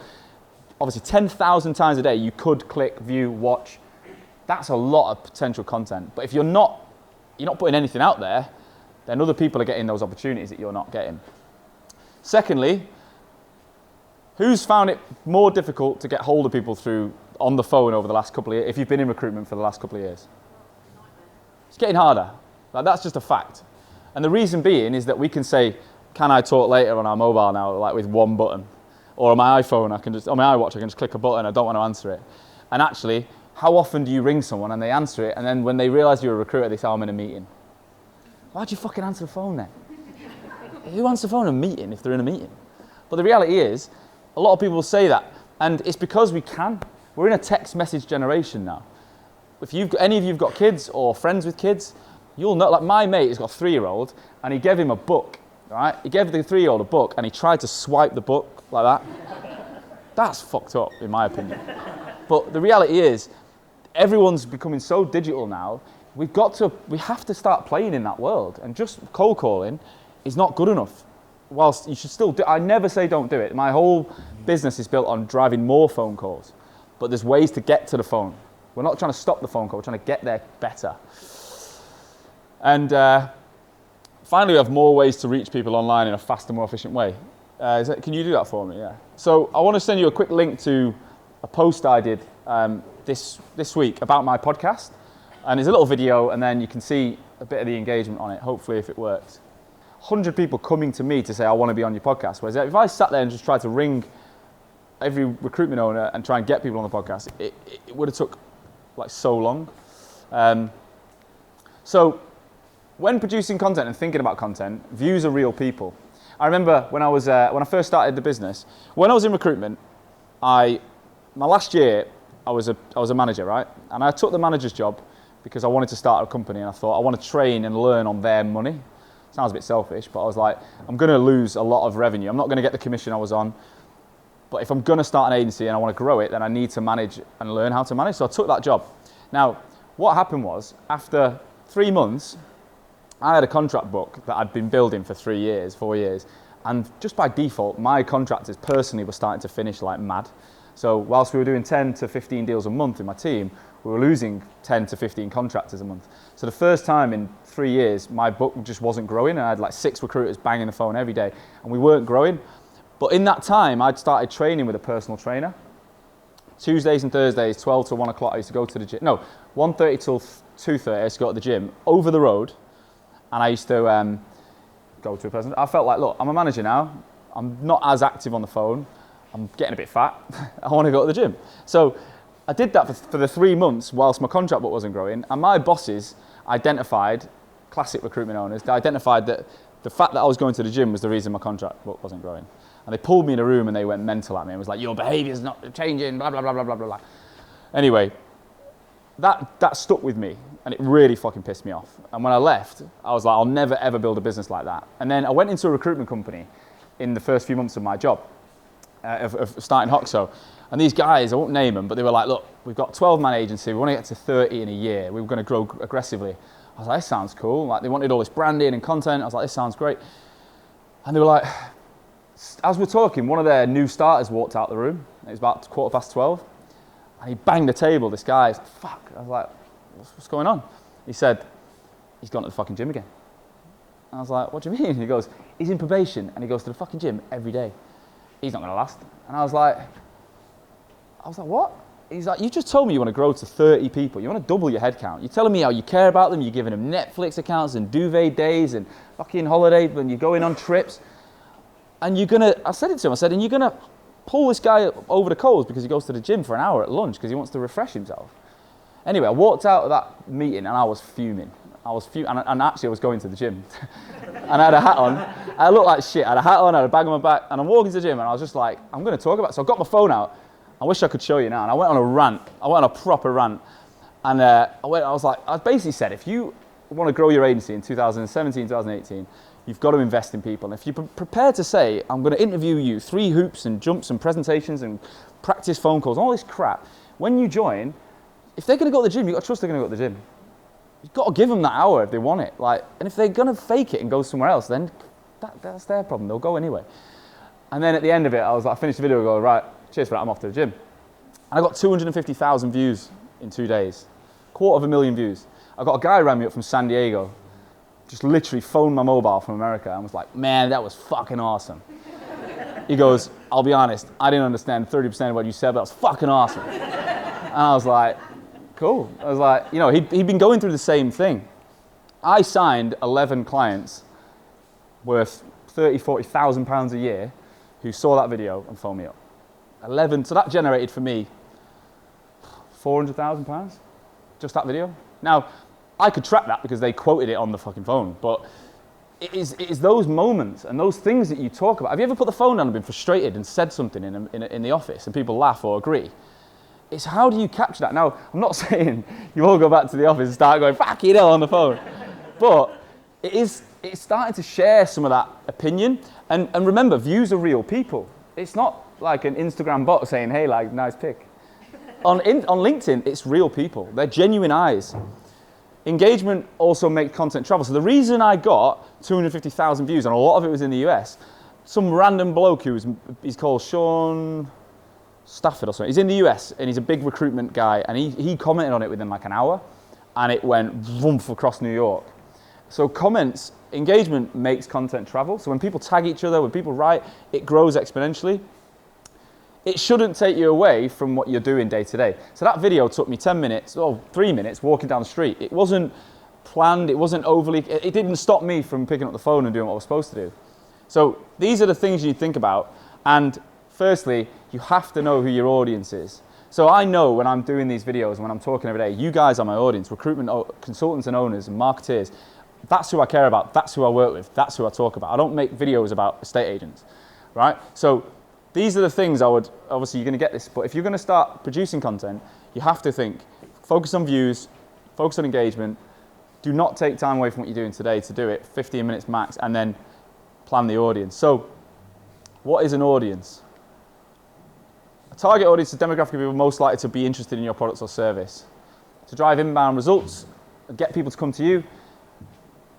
obviously 10,000 times a day you could click, view, watch That's a lot of potential content. But if you're not putting anything out there, then other people are getting those opportunities that you're not getting. Secondly, who's found it more difficult to get hold of people on the phone over the last couple of years, if you've been in recruitment for the last couple of years? It's getting harder. Like, that's just a fact. And the reason being is that we can say, can I talk later on our mobile now, like with one button? Or on my iPhone, on my iWatch, I can just click a button, I don't want to answer it. And actually, how often do you ring someone and they answer it, and then when they realise you're a recruiter, they say, I'm in a meeting? Why'd you fucking answer the phone then? Who answers the phone in a meeting if they're in a meeting? But the reality is, a lot of people will say that, and it's because we can. We're in a text message generation now. If any of you've got kids or friends with kids, you'll know, like my mate has got a 3-year-old, and he gave him a book, right? He gave the 3-year-old a book, and he tried to swipe the book like that. That's fucked up, in my opinion. But the reality is, everyone's becoming so digital now, we have to start playing in that world, and just cold calling is not good enough. Whilst you should still I never say don't do it. My whole business is built on driving more phone calls, but there's ways to get to the phone. We're not trying to stop the phone call, we're trying to get there better. And finally, we have more ways to reach people online in a faster, more efficient way. Can you do that for me? Yeah. So I want to send you a quick link to a post I did this week about my podcast. And there's a little video, and then you can see a bit of the engagement on it, hopefully, if it works. 100 people coming to me to say, I want to be on your podcast. Whereas if I sat there and just tried to ring every recruitment owner and try and get people on the podcast, it would have took like so long. So when producing content and thinking about content, views are real people. I remember when I first started the business, when I was in recruitment, my last year, I was a manager, right? And I took the manager's job because I wanted to start a company, and I thought I want to train and learn on their money. Sounds a bit selfish, but I was like, I'm going to lose a lot of revenue. I'm not going to get the commission I was on. But if I'm going to start an agency and I want to grow it, then I need to manage and learn how to manage. So I took that job. Now, what happened was, after 3 months, I had a contract book that I'd been building for 4 years. And just by default, my contractors personally were starting to finish like mad. So whilst we were doing 10 to 15 deals a month in my team, we were losing 10 to 15 contractors a month. So the first time in 3 years, my book just wasn't growing, and I had like 6 recruiters banging the phone every day, and we weren't growing. But in that time, I'd started training with a personal trainer. Tuesdays and Thursdays, 12 to 1 o'clock, I used to go to the gym. No, 1:30 till 2:30, I used to go to the gym over the road, and I used to go to a person. I felt like, look, I'm a manager now. I'm not as active on the phone. I'm getting a bit fat. I want to go to the gym. So I did that for the 3 months whilst my contract book wasn't growing, and my bosses identified, classic recruitment owners, they identified that the fact that I was going to the gym was the reason my contract book wasn't growing. And they pulled me in a room and they went mental at me and was like, your behaviour's not changing, blah, blah, blah, blah, blah, blah. Anyway, that stuck with me, and it really fucking pissed me off. And when I left, I was like, I'll never ever build a business like that. And then I went into a recruitment company in the first few months of my job, of starting Hoxo. And these guys, I won't name them, but they were like, look, we've got a 12-man agency, we want to get to 30 in a year, we were going to grow aggressively. I was like, this sounds cool. Like, they wanted all this branding and content. I was like, this sounds great. And they were like, as we're talking, one of their new starters walked out the room. It was about 12:15. And he banged the table, this guy. He's like, fuck. I was like, what's going on? He said, he's gone to the fucking gym again. And I was like, what do you mean? He goes, he's in probation and he goes to the fucking gym every day. He's not going to last. And I was like, what? He's like, you just told me you want to grow to 30 people. You want to double your headcount. You're telling me how you care about them. You're giving them Netflix accounts and duvet days and fucking holidays when you're going on trips. And you're going to, I said it to him, I said, and you're going to pull this guy over the coals because he goes to the gym for an hour at lunch because he wants to refresh himself. Anyway, I walked out of that meeting and I was fuming. And actually I was going to the gym. And I had a hat on. I looked like shit. I had a hat on, I had a bag on my back, and I'm walking to the gym and I was just like, I'm going to talk about it. So I got my phone out. I wish I could show you now. And I went on a rant. I went on a proper rant. And I basically said, if you want to grow your agency in 2017, 2018, you've got to invest in people. And if you're prepared to say, I'm going to interview you 3 hoops and jumps and presentations and practice phone calls, all this crap, when you join, if they're going to go to the gym, you've got to trust they're going to go to the gym. You've got to give them that hour if they want it. And if they're going to fake it and go somewhere else, then that's their problem. They'll go anyway. And then at the end of it, I finished the video and go, right, cheers for that, I'm off to the gym. And I got 250,000 views in 2 days. 250,000 views. I got a guy rang me up from San Diego, just literally phoned my mobile from America and was like, man, that was fucking awesome. He goes, I'll be honest, I didn't understand 30% of what you said, but that was fucking awesome. And I was like, cool. I was like, you know, he'd been going through the same thing. I signed 11 clients worth 30, 40,000 pounds a year who saw that video and phoned me up. 11, so that generated for me 400,000 pounds, just that video. Now, I could track that because they quoted it on the fucking phone, but it is those moments and those things that you talk about. Have you ever put the phone down and been frustrated and said something in the office and people laugh or agree? It's how do you capture that? Now, I'm not saying you all go back to the office and start going, fuck you know, on the phone. But it's starting to share some of that opinion. And remember, views are real people. It's not like an Instagram bot saying, hey, like, nice pic. On LinkedIn, it's real people. They're genuine eyes. Engagement also makes content travel. So the reason I got 250,000 views, and a lot of it was in the US, some random bloke he's called Sean Stafford or something. He's in the US and he's a big recruitment guy, and he commented on it within like an hour, and it went vroom across New York. So comments, engagement makes content travel. So when people tag each other, when people write, it grows exponentially. It shouldn't take you away from what you're doing day to day. So that video took me 10 minutes, or 3 minutes, walking down the street. It wasn't planned, it wasn't overly, it didn't stop me from picking up the phone and doing what I was supposed to do. So these are the things you think about. And firstly, you have to know who your audience is. So I know when I'm doing these videos and when I'm talking every day, you guys are my audience, recruitment consultants and owners and marketeers. That's who I care about, that's who I work with, that's who I talk about. I don't make videos about estate agents, right? So these are the things I would, obviously you're going to get this, but if you're going to start producing content, you have to think, focus on views, focus on engagement, do not take time away from what you're doing today to do it, 15 minutes max, and then plan the audience. So what is an audience? A target audience is a demographic of people most likely to be interested in your products or service. To drive inbound results, and get people to come to you,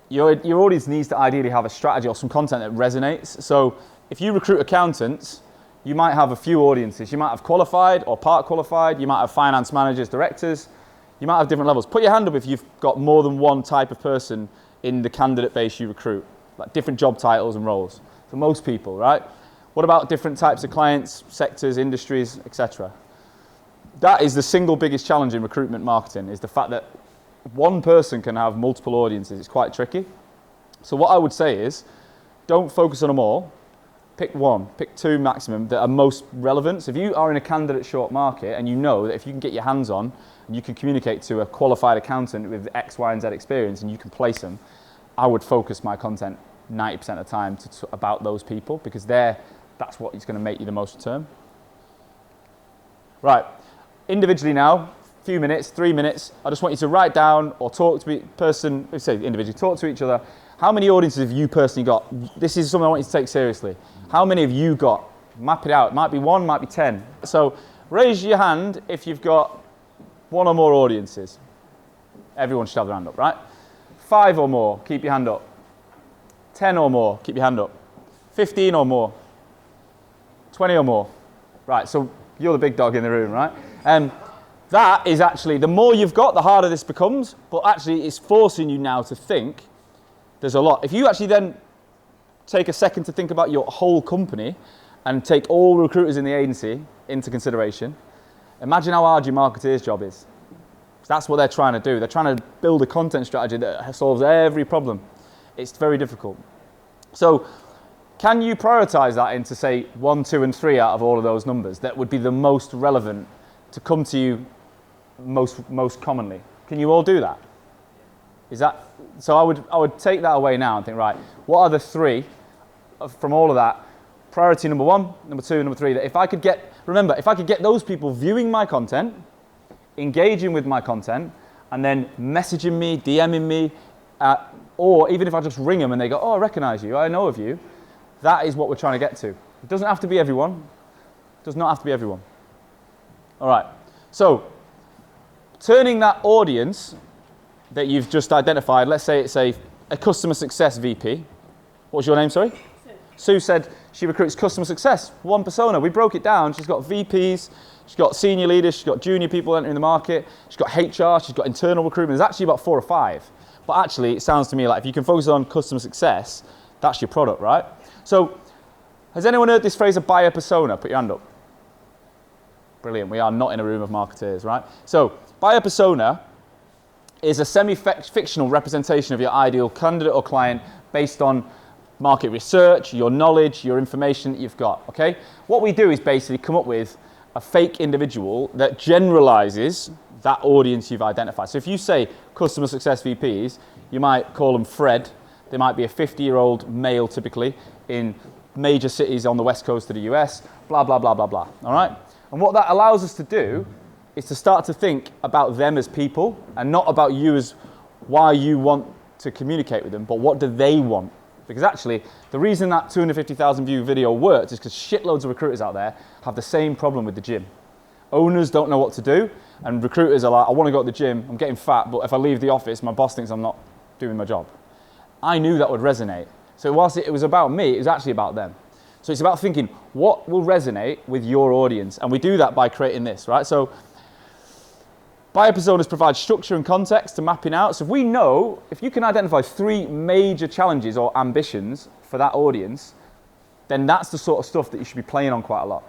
your audience needs to ideally have a strategy or some content that resonates. So if you recruit accountants, you might have a few audiences. You might have qualified or part qualified. You might have finance managers, directors. You might have different levels. Put your hand up if you've got more than one type of person in the candidate base you recruit, like different job titles and roles. For most people, right? What about different types of clients, sectors, industries, etc.? That is the single biggest challenge in recruitment marketing, is the fact that one person can have multiple audiences. It's quite tricky. So what I would say is, don't focus on them all. Pick one, pick two maximum that are most relevant. So if you are in a candidate short market and you know that if you can get your hands on and you can communicate to a qualified accountant with X, Y, and Z experience and you can place them, I would focus my content 90% of the time about those people, because that's what is going to make you the most return. Right, individually now, few minutes, 3 minutes, I just want you to write down or talk to individually, talk to each other. How many audiences have you personally got? This is something I want you to take seriously. How many have you got? Map it out. It might be 1, might be 10. So raise your hand if you've got 1 or more audiences. Everyone should have their hand up, right? 5 or more, keep your hand up. 10 or more, keep your hand up. 15 or more. 20 or more. Right, so you're the big dog in the room, right? That is actually, the more you've got, the harder this becomes, but actually it's forcing you now to think. There's a lot. If you actually then take a second to think about your whole company and take all recruiters in the agency into consideration, imagine how hard your marketeer's job is. That's what they're trying to do. They're trying to build a content strategy that solves every problem. It's very difficult. So can you prioritize that into, say, 1, 2, and 3 out of all of those numbers that would be the most relevant to come to you most commonly? Can you all do that? Is that so? I would take that away now and think, right, what are the 3 from all of that? Priority number 1, number 2, number 3. That if I could get those people viewing my content, engaging with my content, and then messaging me, DMing me, or even if I just ring them and they go, oh, I recognize you, I know of you, that is what we're trying to get to. It doesn't have to be everyone. It does not have to be everyone. All right. So turning that audience that you've just identified, let's say it's a customer success VP. What was your name, sorry? Sue said She recruits customer success, one persona. We broke it down. She's got VPs, she's got senior leaders, she's got junior people entering the market, she's got HR, she's got internal recruitment. There's actually about 4 or 5. But actually, it sounds to me like if you can focus on customer success, that's your product, right? So, has anyone heard this phrase, a buyer persona? Put your hand up. Brilliant. We are not in a room of marketeers, right? So, buyer persona is a semi-fictional representation of your ideal candidate or client based on market research, your knowledge, your information that you've got, okay? What we do is basically come up with a fake individual that generalizes that audience you've identified. So if you say customer success VPs, you might call them Fred. They might be a 50-year-old male typically in major cities on the west coast of the US, blah, blah, blah, blah, blah, all right? And what that allows us to do is to start to think about them as people and not about you as why you want to communicate with them, but what do they want? Because actually, the reason that 250,000 view video worked is because shitloads of recruiters out there have the same problem with the gym. Owners don't know what to do, and recruiters are like, I want to go to the gym, I'm getting fat, but if I leave the office, my boss thinks I'm not doing my job. I knew that would resonate. So whilst it was about me, it was actually about them. So it's about thinking, what will resonate with your audience? And we do that by creating this, right? So buyer personas provide structure and context to mapping out. So if we know, if you can identify 3 major challenges or ambitions for that audience, then that's the sort of stuff that you should be playing on quite a lot.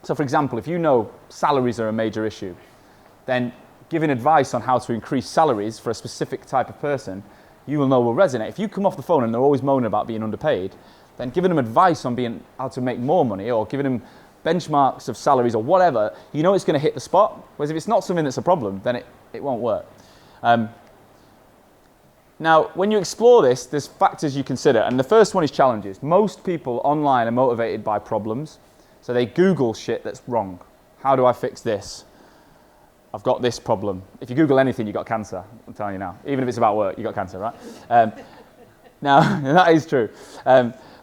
So for example, if you know salaries are a major issue, then giving advice on how to increase salaries for a specific type of person, you will know will resonate. If you come off the phone and they're always moaning about being underpaid, then giving them advice on how to make more money or giving them benchmarks of salaries or whatever, you know it's going to hit the spot. Whereas if it's not something that's a problem, then it won't work. Now, when you explore this, there's factors you consider. And the first one is challenges. Most people online are motivated by problems. So they Google shit that's wrong. How do I fix this? I've got this problem. If you Google anything, you've got cancer. I'm telling you now. Even if it's about work, you've got cancer, right? Now, that is true.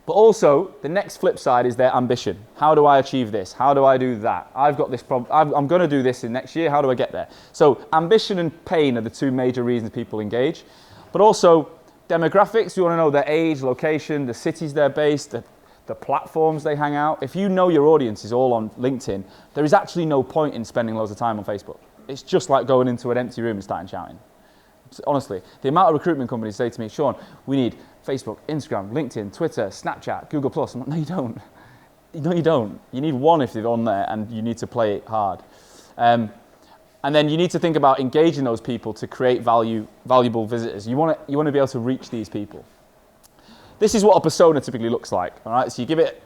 But also, the next flip side is their ambition. How do I achieve this? How do I do that? I've got this problem. I'm going to do this in next year. How do I get there? So ambition and pain are the 2 major reasons people engage. But also demographics. You want to know their age, location, the cities they're based, the platforms they hang out. If you know your audience is all on LinkedIn, there is actually no point in spending loads of time on Facebook. It's just like going into an empty room and starting shouting. Honestly, the amount of recruitment companies say to me, Sean, we need Facebook, Instagram, LinkedIn, Twitter, Snapchat, Google+. I'm like, no, you don't. No, you don't. You need one if they're on there, and you need to play it hard. And then you need to think about engaging those people to create valuable visitors. You want to be able to reach these people. This is what a persona typically looks like. All right, so you give it.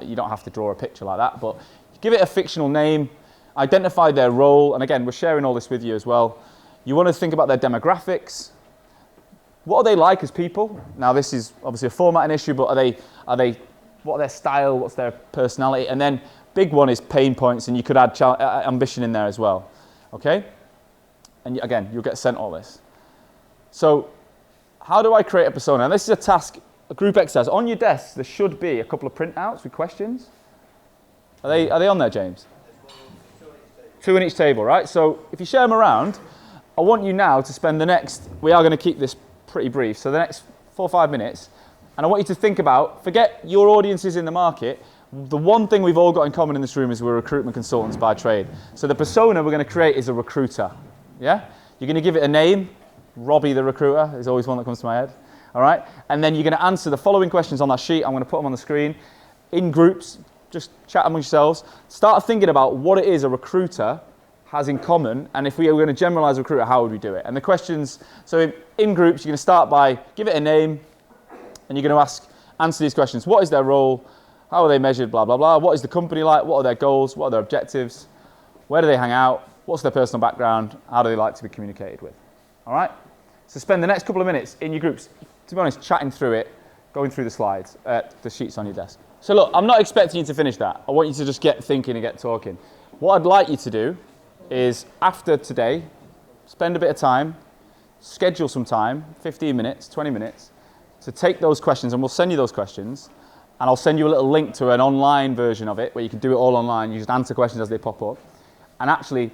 You don't have to draw a picture like that, but you give it a fictional name, identify their role, and again, we're sharing all this with you as well. You want to think about their demographics. What are they like as people? Now, this is obviously a formatting issue, but what are their style? What's their personality? And then big one is pain points, and you could add ambition in there as well. Okay? And again, you'll get sent all this. So, how do I create a persona? And this is a task, a group exercise. On your desk, there should be a couple of printouts with questions. Are they on there, James? 2 on each table, right? So, if you share them around, I want you now to spend the next, we are going to keep this pretty brief, so the next 4 or 5 minutes, and I want you to think about, forget your audiences in the market, the one thing we've all got in common in this room is we're recruitment consultants by trade. So the persona we're going to create is a recruiter, yeah? You're going to give it a name, Robbie the recruiter is always one that comes to my head, all right? And then you're going to answer the following questions on that sheet. I'm going to put them on the screen. In groups, just chat among yourselves. Start thinking about what it is a recruiter has in common, and if we were going to generalize a recruiter, how would we do it? And the questions, so in groups, you're going to start by, give it a name, and you're going to answer these questions. What is their role? How are they measured? Blah, blah, blah. What is the company like? What are their goals? What are their objectives? Where do they hang out? What's their personal background? How do they like to be communicated with? All right? So spend the next couple of minutes in your groups, to be honest, chatting through it, going through the slides, the sheets on your desk. So look, I'm not expecting you to finish that. I want you to just get thinking and get talking. What I'd like you to do is after today, spend a bit of time, schedule some time, 15 minutes, 20 minutes, to take those questions, and we'll send you those questions, and I'll send you a little link to an online version of it where you can do it all online. You just answer questions as they pop up, and actually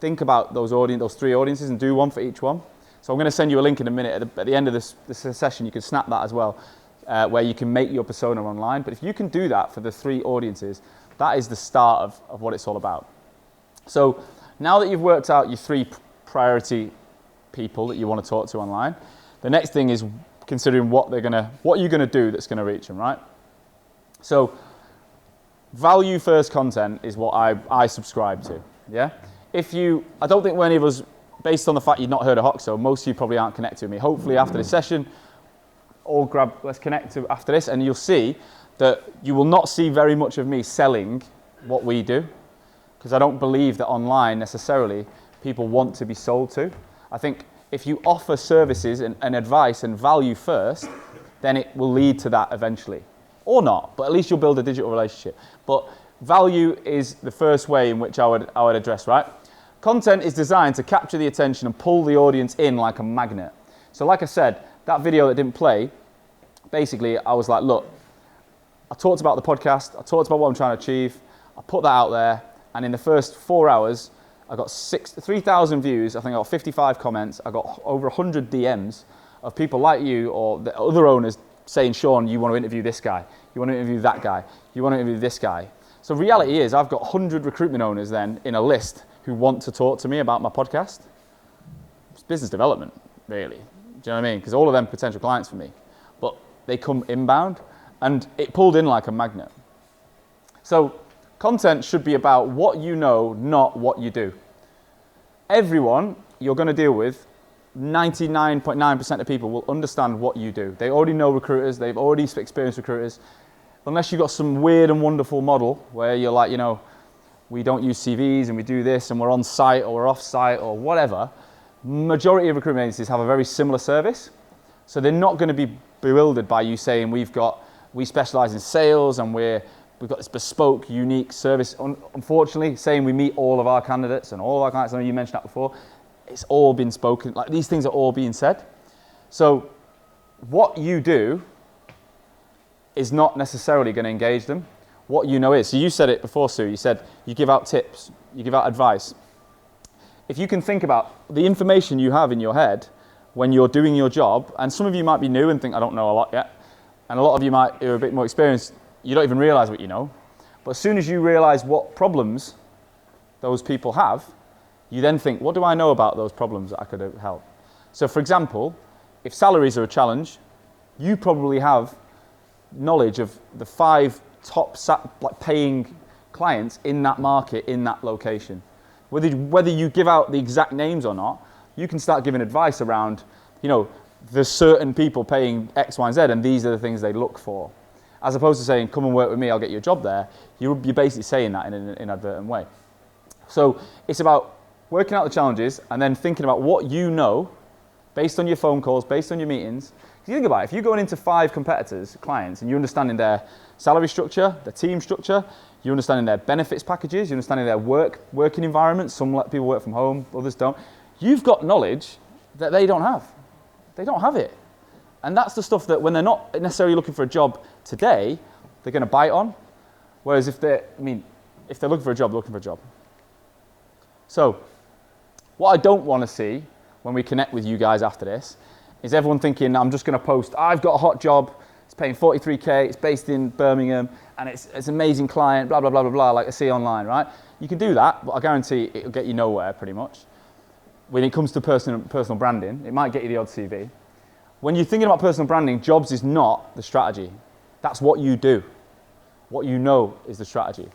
think about those 3 audiences and do one for each one. So I'm going to send you a link in a minute. At the end of this session, you can snap that as well. where you can make your persona online. But if you can do that for the 3 audiences, that is the start of what it's all about. So now that you've worked out your 3 priority people that you want to talk to online, the next thing is considering what you're going to do that's going to reach them, right? So value first content is what I subscribe to, yeah? I don't think many of us, based on the fact you've not heard of Hoxo, most of you probably aren't connected with me. Hopefully after this session, let's connect to after this, and you'll see that you will not see very much of me selling what we do, because I don't believe that online necessarily people want to be sold to. I think if you offer services and advice and value first, then it will lead to that eventually. Or not, but at least you'll build a digital relationship. But value is the first way in which I would address, right? Content is designed to capture the attention and pull the audience in like a magnet. So like I said, that video that didn't play, basically I was like, look, I talked about the podcast, I talked about what I'm trying to achieve, I put that out there, and in the first 4 hours, I got 3,000 views, I think I got 55 comments, I got over 100 DMs of people like you or the other owners saying, Sean, you want to interview this guy, you want to interview that guy, you want to interview this guy. So reality is I've got 100 recruitment owners then in a list who want to talk to me about my podcast. It's business development, really. Do you know what I mean? Because all of them potential clients for me. But they come inbound, and it pulled in like a magnet. So content should be about what you know, not what you do. Everyone you're going to deal with, 99.9% of people will understand what you do. They already know recruiters, they've already experienced recruiters. Unless you've got some weird and wonderful model where you're like, we don't use CVs and we do this and we're on site or we're off site or whatever, majority of recruitment agencies have a very similar service. So they're not going to be bewildered by you saying we specialize in sales and we've got this bespoke, unique service. Unfortunately, saying we meet all of our candidates and all our clients, I know you mentioned that before, it's all been spoken, like these things are all being said. So what you do is not necessarily going to engage them. What you know is, so you said it before, Sue, you said you give out tips, you give out advice. If you can think about the information you have in your head when you're doing your job, and some of you might be new and think, I don't know a lot yet, and a lot of you might are a bit more experienced, you don't even realize what you know. But as soon as you realize what problems those people have, you then think, what do I know about those problems that I could help? So for example, if salaries are a challenge, you probably have knowledge of the 5 top paying clients in that market, in that location. Whether you give out the exact names or not, you can start giving advice around, there's certain people paying X, Y, and Z, and these are the things they look for. As opposed to saying, come and work with me, I'll get you a job there. You're basically saying that in an inadvertent way. So it's about working out the challenges and then thinking about what you know based on your phone calls, based on your meetings. If you think about it, if you're going into 5 competitors, clients, and you're understanding their salary structure, their team structure, you're understanding their benefits packages, you're understanding their working environment, some people work from home, others don't, you've got knowledge that they don't have. They don't have it. And that's the stuff that when they're not necessarily looking for a job today, they're going to bite on. Whereas if they're looking for a job, they're looking for a job. So what I don't want to see when we connect with you guys after this is everyone thinking, I'm just going to post, I've got a hot job, it's paying 43K, it's based in Birmingham, and it's an amazing client, blah, blah, blah, blah, blah, like I see online, right? You can do that, but I guarantee it'll get you nowhere pretty much. When it comes to personal branding, it might get you the odd CV. When you're thinking about personal branding, jobs is not the strategy. That's what you do. What you know is the strategy.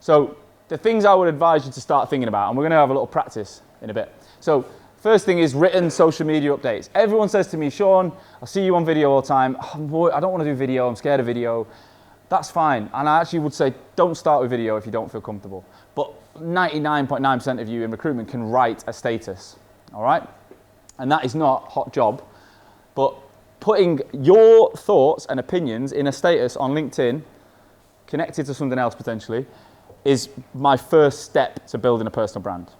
So the things I would advise you to start thinking about, and we're going to have a little practice in a bit. So first thing is written social media updates. Everyone says to me, Sean, I see you on video all the time. Oh, I don't want to do video. I'm scared of video. That's fine. And I actually would say don't start with video if you don't feel comfortable. But 99.9% of you in recruitment can write a status, all right? And that is not hot job. But putting your thoughts and opinions in a status on LinkedIn, connected to something else potentially, is my first step to building a personal brand,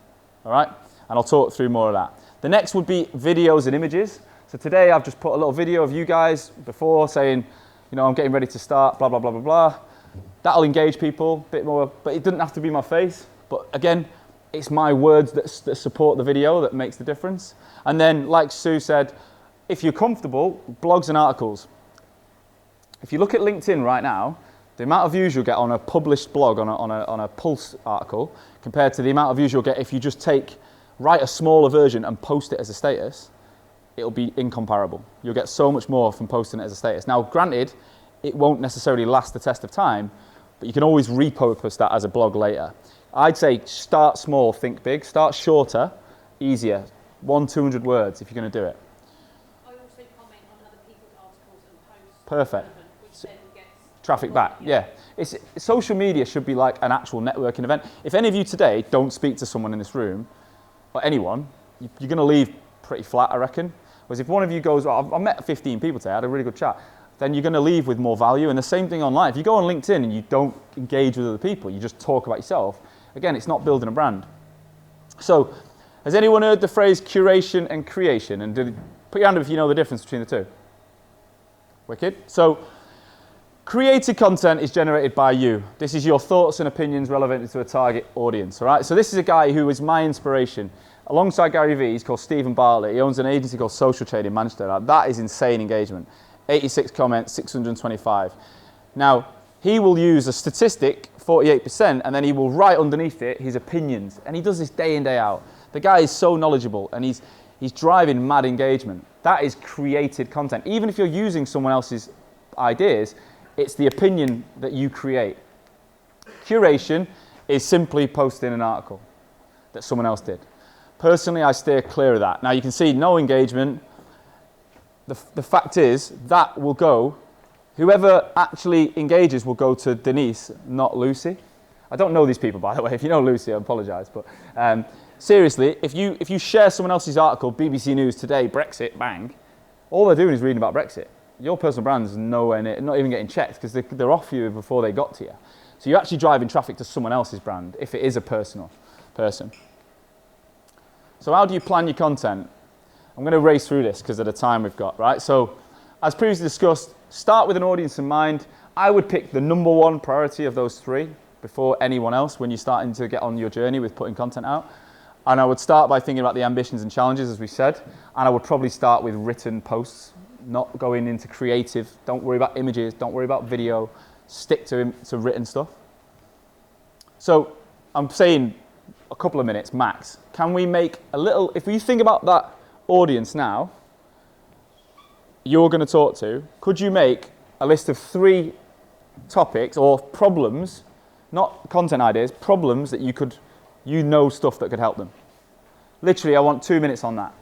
all right? And I'll talk through more of that. The next would be videos and images. So today I've just put a little video of you guys before saying, I'm getting ready to start, blah, blah, blah, blah, blah. That'll engage people a bit more, but it doesn't have to be my face. But again, it's my words that support the video that makes the difference. And then, like Sue said, if you're comfortable, blogs and articles. if you look at LinkedIn right now, the amount of views you'll get on a published blog, on a Pulse article, compared to the amount of views you'll get if you just write a smaller version and post it as a status, it'll be incomparable. You'll get so much more from posting it as a status. Now, granted, it won't necessarily last the test of time, but you can always repurpose that as a blog later. I'd say start small, think big. Start shorter, easier. 100-200 words if you're going to do it. I also comment on other people's articles and posts. Perfect. Which then gets Traffic back, yeah. Social media should be like an actual networking event. If any of you today don't speak to someone in this room, or anyone, you're going to leave pretty flat, I reckon. Whereas if one of you goes, well, I've met 15 people today, I had a really good chat, then you're going to leave with more value. And the same thing online. If you go on LinkedIn and you don't engage with other people, you just talk about yourself, again, it's not building a brand. So, has anyone heard the phrase curation and creation? And put your hand up if you know the difference between the two. Wicked. So, created content is generated by you. This is your thoughts and opinions relevant to a target audience, all right? So this is a guy who is my inspiration. Alongside Gary Vee, he's called Stephen Bartlett. He owns an agency called Social Trade in Manchester. Now, that is insane engagement. 86 comments, 625. Now, he will use a statistic, 48%, and then he will write underneath it his opinions. And he does this day in, day out. The guy is so knowledgeable, and he's driving mad engagement. That is created content. Even if you're using someone else's ideas, it's the opinion that you create. Curation is simply posting an article that someone else did. Personally, I steer clear of that. Now, you can see no engagement. The fact is, that will go, whoever actually engages will go to Denise, not Lucy. I don't know these people, by the way. If you know Lucy, I apologise. But seriously, if you share someone else's article, BBC News today, Brexit, bang, all they're doing is reading about Brexit. Your personal brand's nowhere near, not even getting checked, because they're off you before they got to you. So you're actually driving traffic to someone else's brand, if it is a personal person. So how do you plan your content? I'm going to race through this because of the time we've got, right? So, as previously discussed, start with an audience in mind. I would pick the number one priority of those three before anyone else when you're starting to get on your journey with putting content out. And I would start by thinking about the ambitions and challenges, as we said. And I would probably start with written posts, not going into creative. Don't worry about images. Don't worry about video. Stick to written stuff. So, I'm saying a couple of minutes max. Can we make a little, if we think about that audience now you're going to talk to, could you make a list of 3 topics or problems, not content ideas, problems that you know stuff that could help them? Literally, I want 2 minutes on that.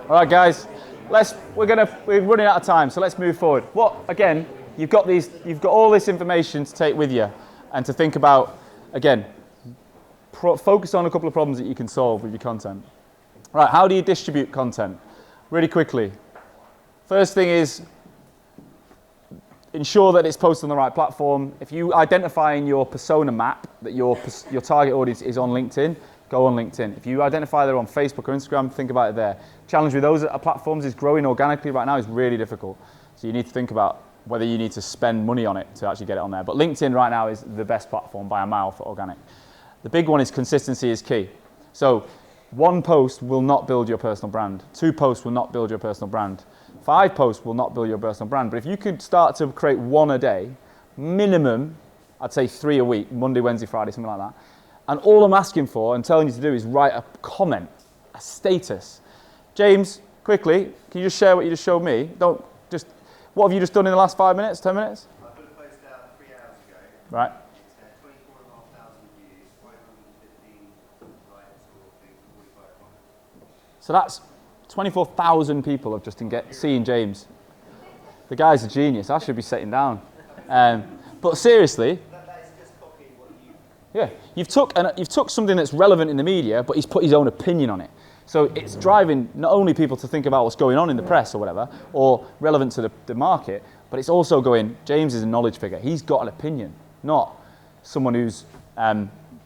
All right, guys, we're running out of time, so let's move forward. Again, you've got all this information to take with you and to think about. Again, focus on a couple of problems that you can solve with your content. Right, how do you distribute content? Really quickly. First thing is ensure that it's posted on the right platform. If you identify in your persona map that your target audience is on LinkedIn, go on LinkedIn. If you identify they're on Facebook or Instagram, think about it there. Challenge with those platforms is growing organically right now is really difficult. So you need to think about whether you need to spend money on it to actually get it on there. But LinkedIn right now is the best platform by a mile for organic. The big one is consistency is key. So 1 post will not build your personal brand. 2 posts will not build your personal brand. 5 posts will not build your personal brand. But if you could start to create 1 a day, minimum, I'd say 3 a week, Monday, Wednesday, Friday, something like that. And all I'm asking for and telling you to do is write a comment, a status. James, quickly, can you just share what you just showed me? What have you just done in the last 5 minutes, 10 minutes? I put a post out 3 hours ago. Right. It's had 24,500 views, 515 likes, or 45 comments. So that's 24,000 people have just seen James. The guy's a genius. I should be sitting down. But seriously, That is just copying what you... yeah, you've took something that's relevant in the media, but he's put his own opinion on it. So it's driving not only people to think about what's going on in the press or whatever, or relevant to the market, but it's also going, James is a knowledge figure. He's got an opinion, not someone who's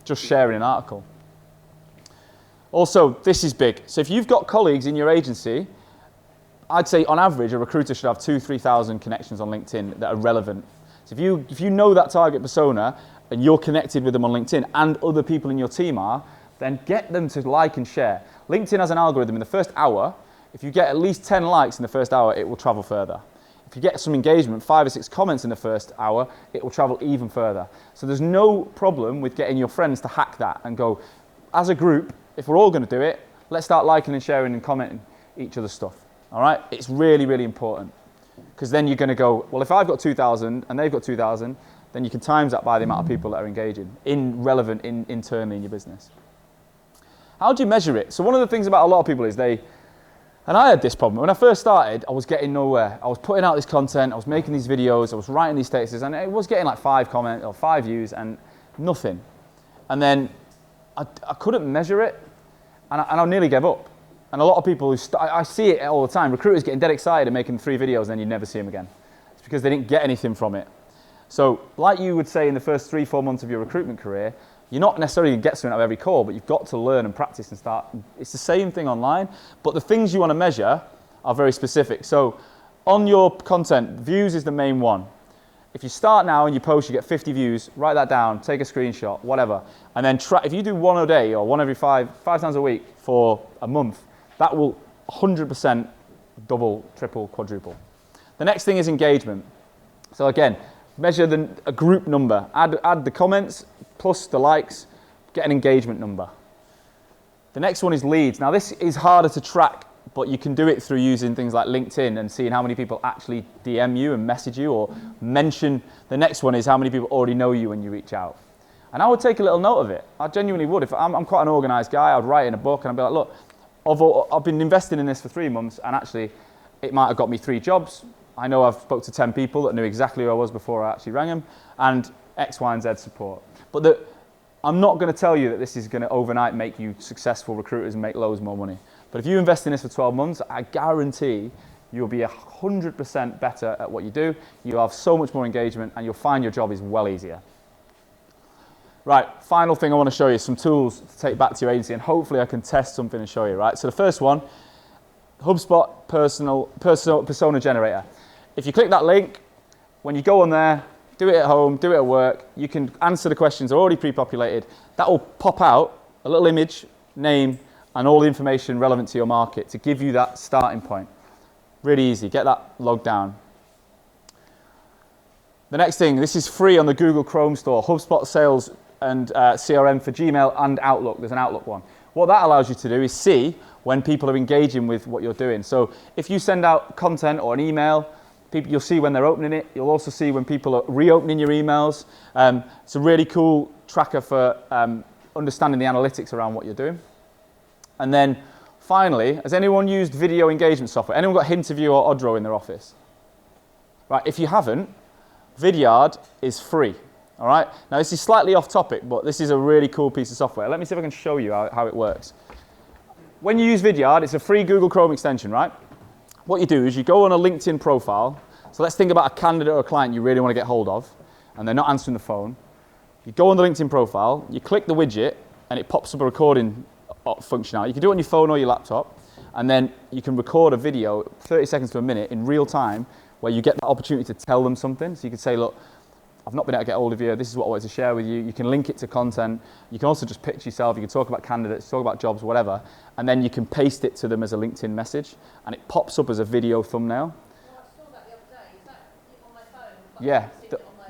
just sharing an article. Also, this is big. So if you've got colleagues in your agency, I'd say on average, a recruiter should have 2,000-3,000 connections on LinkedIn that are relevant. So if you know that target persona and you're connected with them on LinkedIn and other people in your team are, then get them to like and share. LinkedIn has an algorithm in the first hour. If you get at least 10 likes in the first hour, it will travel further. if you get some engagement, 5 or 6 comments in the first hour, it will travel even further. So there's no problem with getting your friends to hack that and go, as a group, if we're all going to do it, let's start liking and sharing and commenting each other's stuff. All right? It's really, really important. Because then you're going to go, well, if I've got 2,000 and they've got 2,000, then you can times that by the amount of people that are engaging, internally in your business. How do you measure it? So one of the things about a lot of people is and I had this problem. When I first started, I was getting nowhere. I was putting out this content, I was making these videos, I was writing these statuses, and it was getting like 5 comments or 5 views and nothing. And then I couldn't measure it, and I nearly gave up. And a lot of people I see it all the time, recruiters getting dead excited and making 3 videos and then you never see them again. It's because they didn't get anything from it. So like you would say in the first 3-4 months of your recruitment career, you're not necessarily going to get something out of every call, but you've got to learn and practice and start. It's the same thing online, but the things you want to measure are very specific. So on your content, views is the main one. If you start now and you post, you get 50 views, write that down, take a screenshot, whatever, and then if you do 1 a day or 1 every 5 times a week for a month, that will 100% double, triple, quadruple. The next thing is engagement. So again, measure a group number. Add the comments plus the likes, get an engagement number. The next one is leads. Now this is harder to track, but you can do it through using things like LinkedIn and seeing how many people actually DM you and message you or mention. The next one is how many people already know you when you reach out. And I would take a little note of it. I genuinely would. If I'm quite an organised guy, I'd write in a book and I'd be like, look, I've been investing in this for 3 months and actually it might have got me 3 jobs. I know I've spoke to 10 people that knew exactly who I was before I actually rang them, and X, Y, and Z support. But I'm not going to tell you that this is going to overnight make you successful recruiters and make loads more money. But if you invest in this for 12 months, I guarantee you'll be 100% better at what you do. You'll have so much more engagement and you'll find your job is well easier. Right, final thing I want to show you, some tools to take back to your agency, and hopefully I can test something and show you, right? So the first one, HubSpot persona generator. If you click that link, when you go on there, do it at home, do it at work, you can answer the questions, they're already pre-populated. That will pop out a little image, name, and all the information relevant to your market to give you that starting point. Really easy, get that logged down. The next thing, this is free on the Google Chrome store, HubSpot Sales and CRM for Gmail and Outlook. There's an Outlook one. What that allows you to do is see when people are engaging with what you're doing. So if you send out content or an email, you'll see when they're opening it. You'll also see when people are reopening your emails. It's a really cool tracker for understanding the analytics around what you're doing. And then finally, has anyone used video engagement software? Anyone got Hinterview or Odro in their office? Right, if you haven't, Vidyard is free. All right. Now this is slightly off topic, but this is a really cool piece of software. Let me see if I can show you how it works. When you use Vidyard, it's a free Google Chrome extension, right? What you do is you go on a LinkedIn profile. So let's think about a candidate or a client you really want to get hold of, and they're not answering the phone. You go on the LinkedIn profile, you click the widget, and it pops up a recording functionality. You can do it on your phone or your laptop, and then you can record a video, 30 seconds to a minute, in real time, where you get the opportunity to tell them something. So you can say, look, I've not been able to get hold of you, this is what I wanted to share with you. You can link it to content. You can also just pitch yourself. You can talk about candidates, talk about jobs, whatever. And then you can paste it to them as a LinkedIn message. And it pops up as a video thumbnail. Well, I saw that the other day. Is that on my phone? Yeah.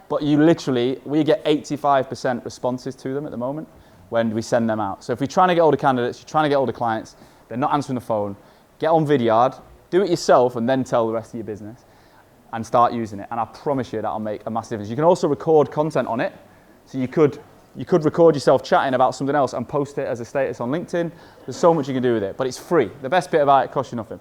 But you literally, we get 85% responses to them at the moment when we send them out. So if you're trying to get hold of candidates, you're trying to get hold of clients, they're not answering the phone, get on Vidyard, do it yourself, and then tell the rest of your business. And start using it, and I promise you that'll make a massive difference. You can also record content on it, so you could record yourself chatting about something else and post it as a status on LinkedIn. There's so much you can do with it, but it's free. The best bit about it, costs you nothing.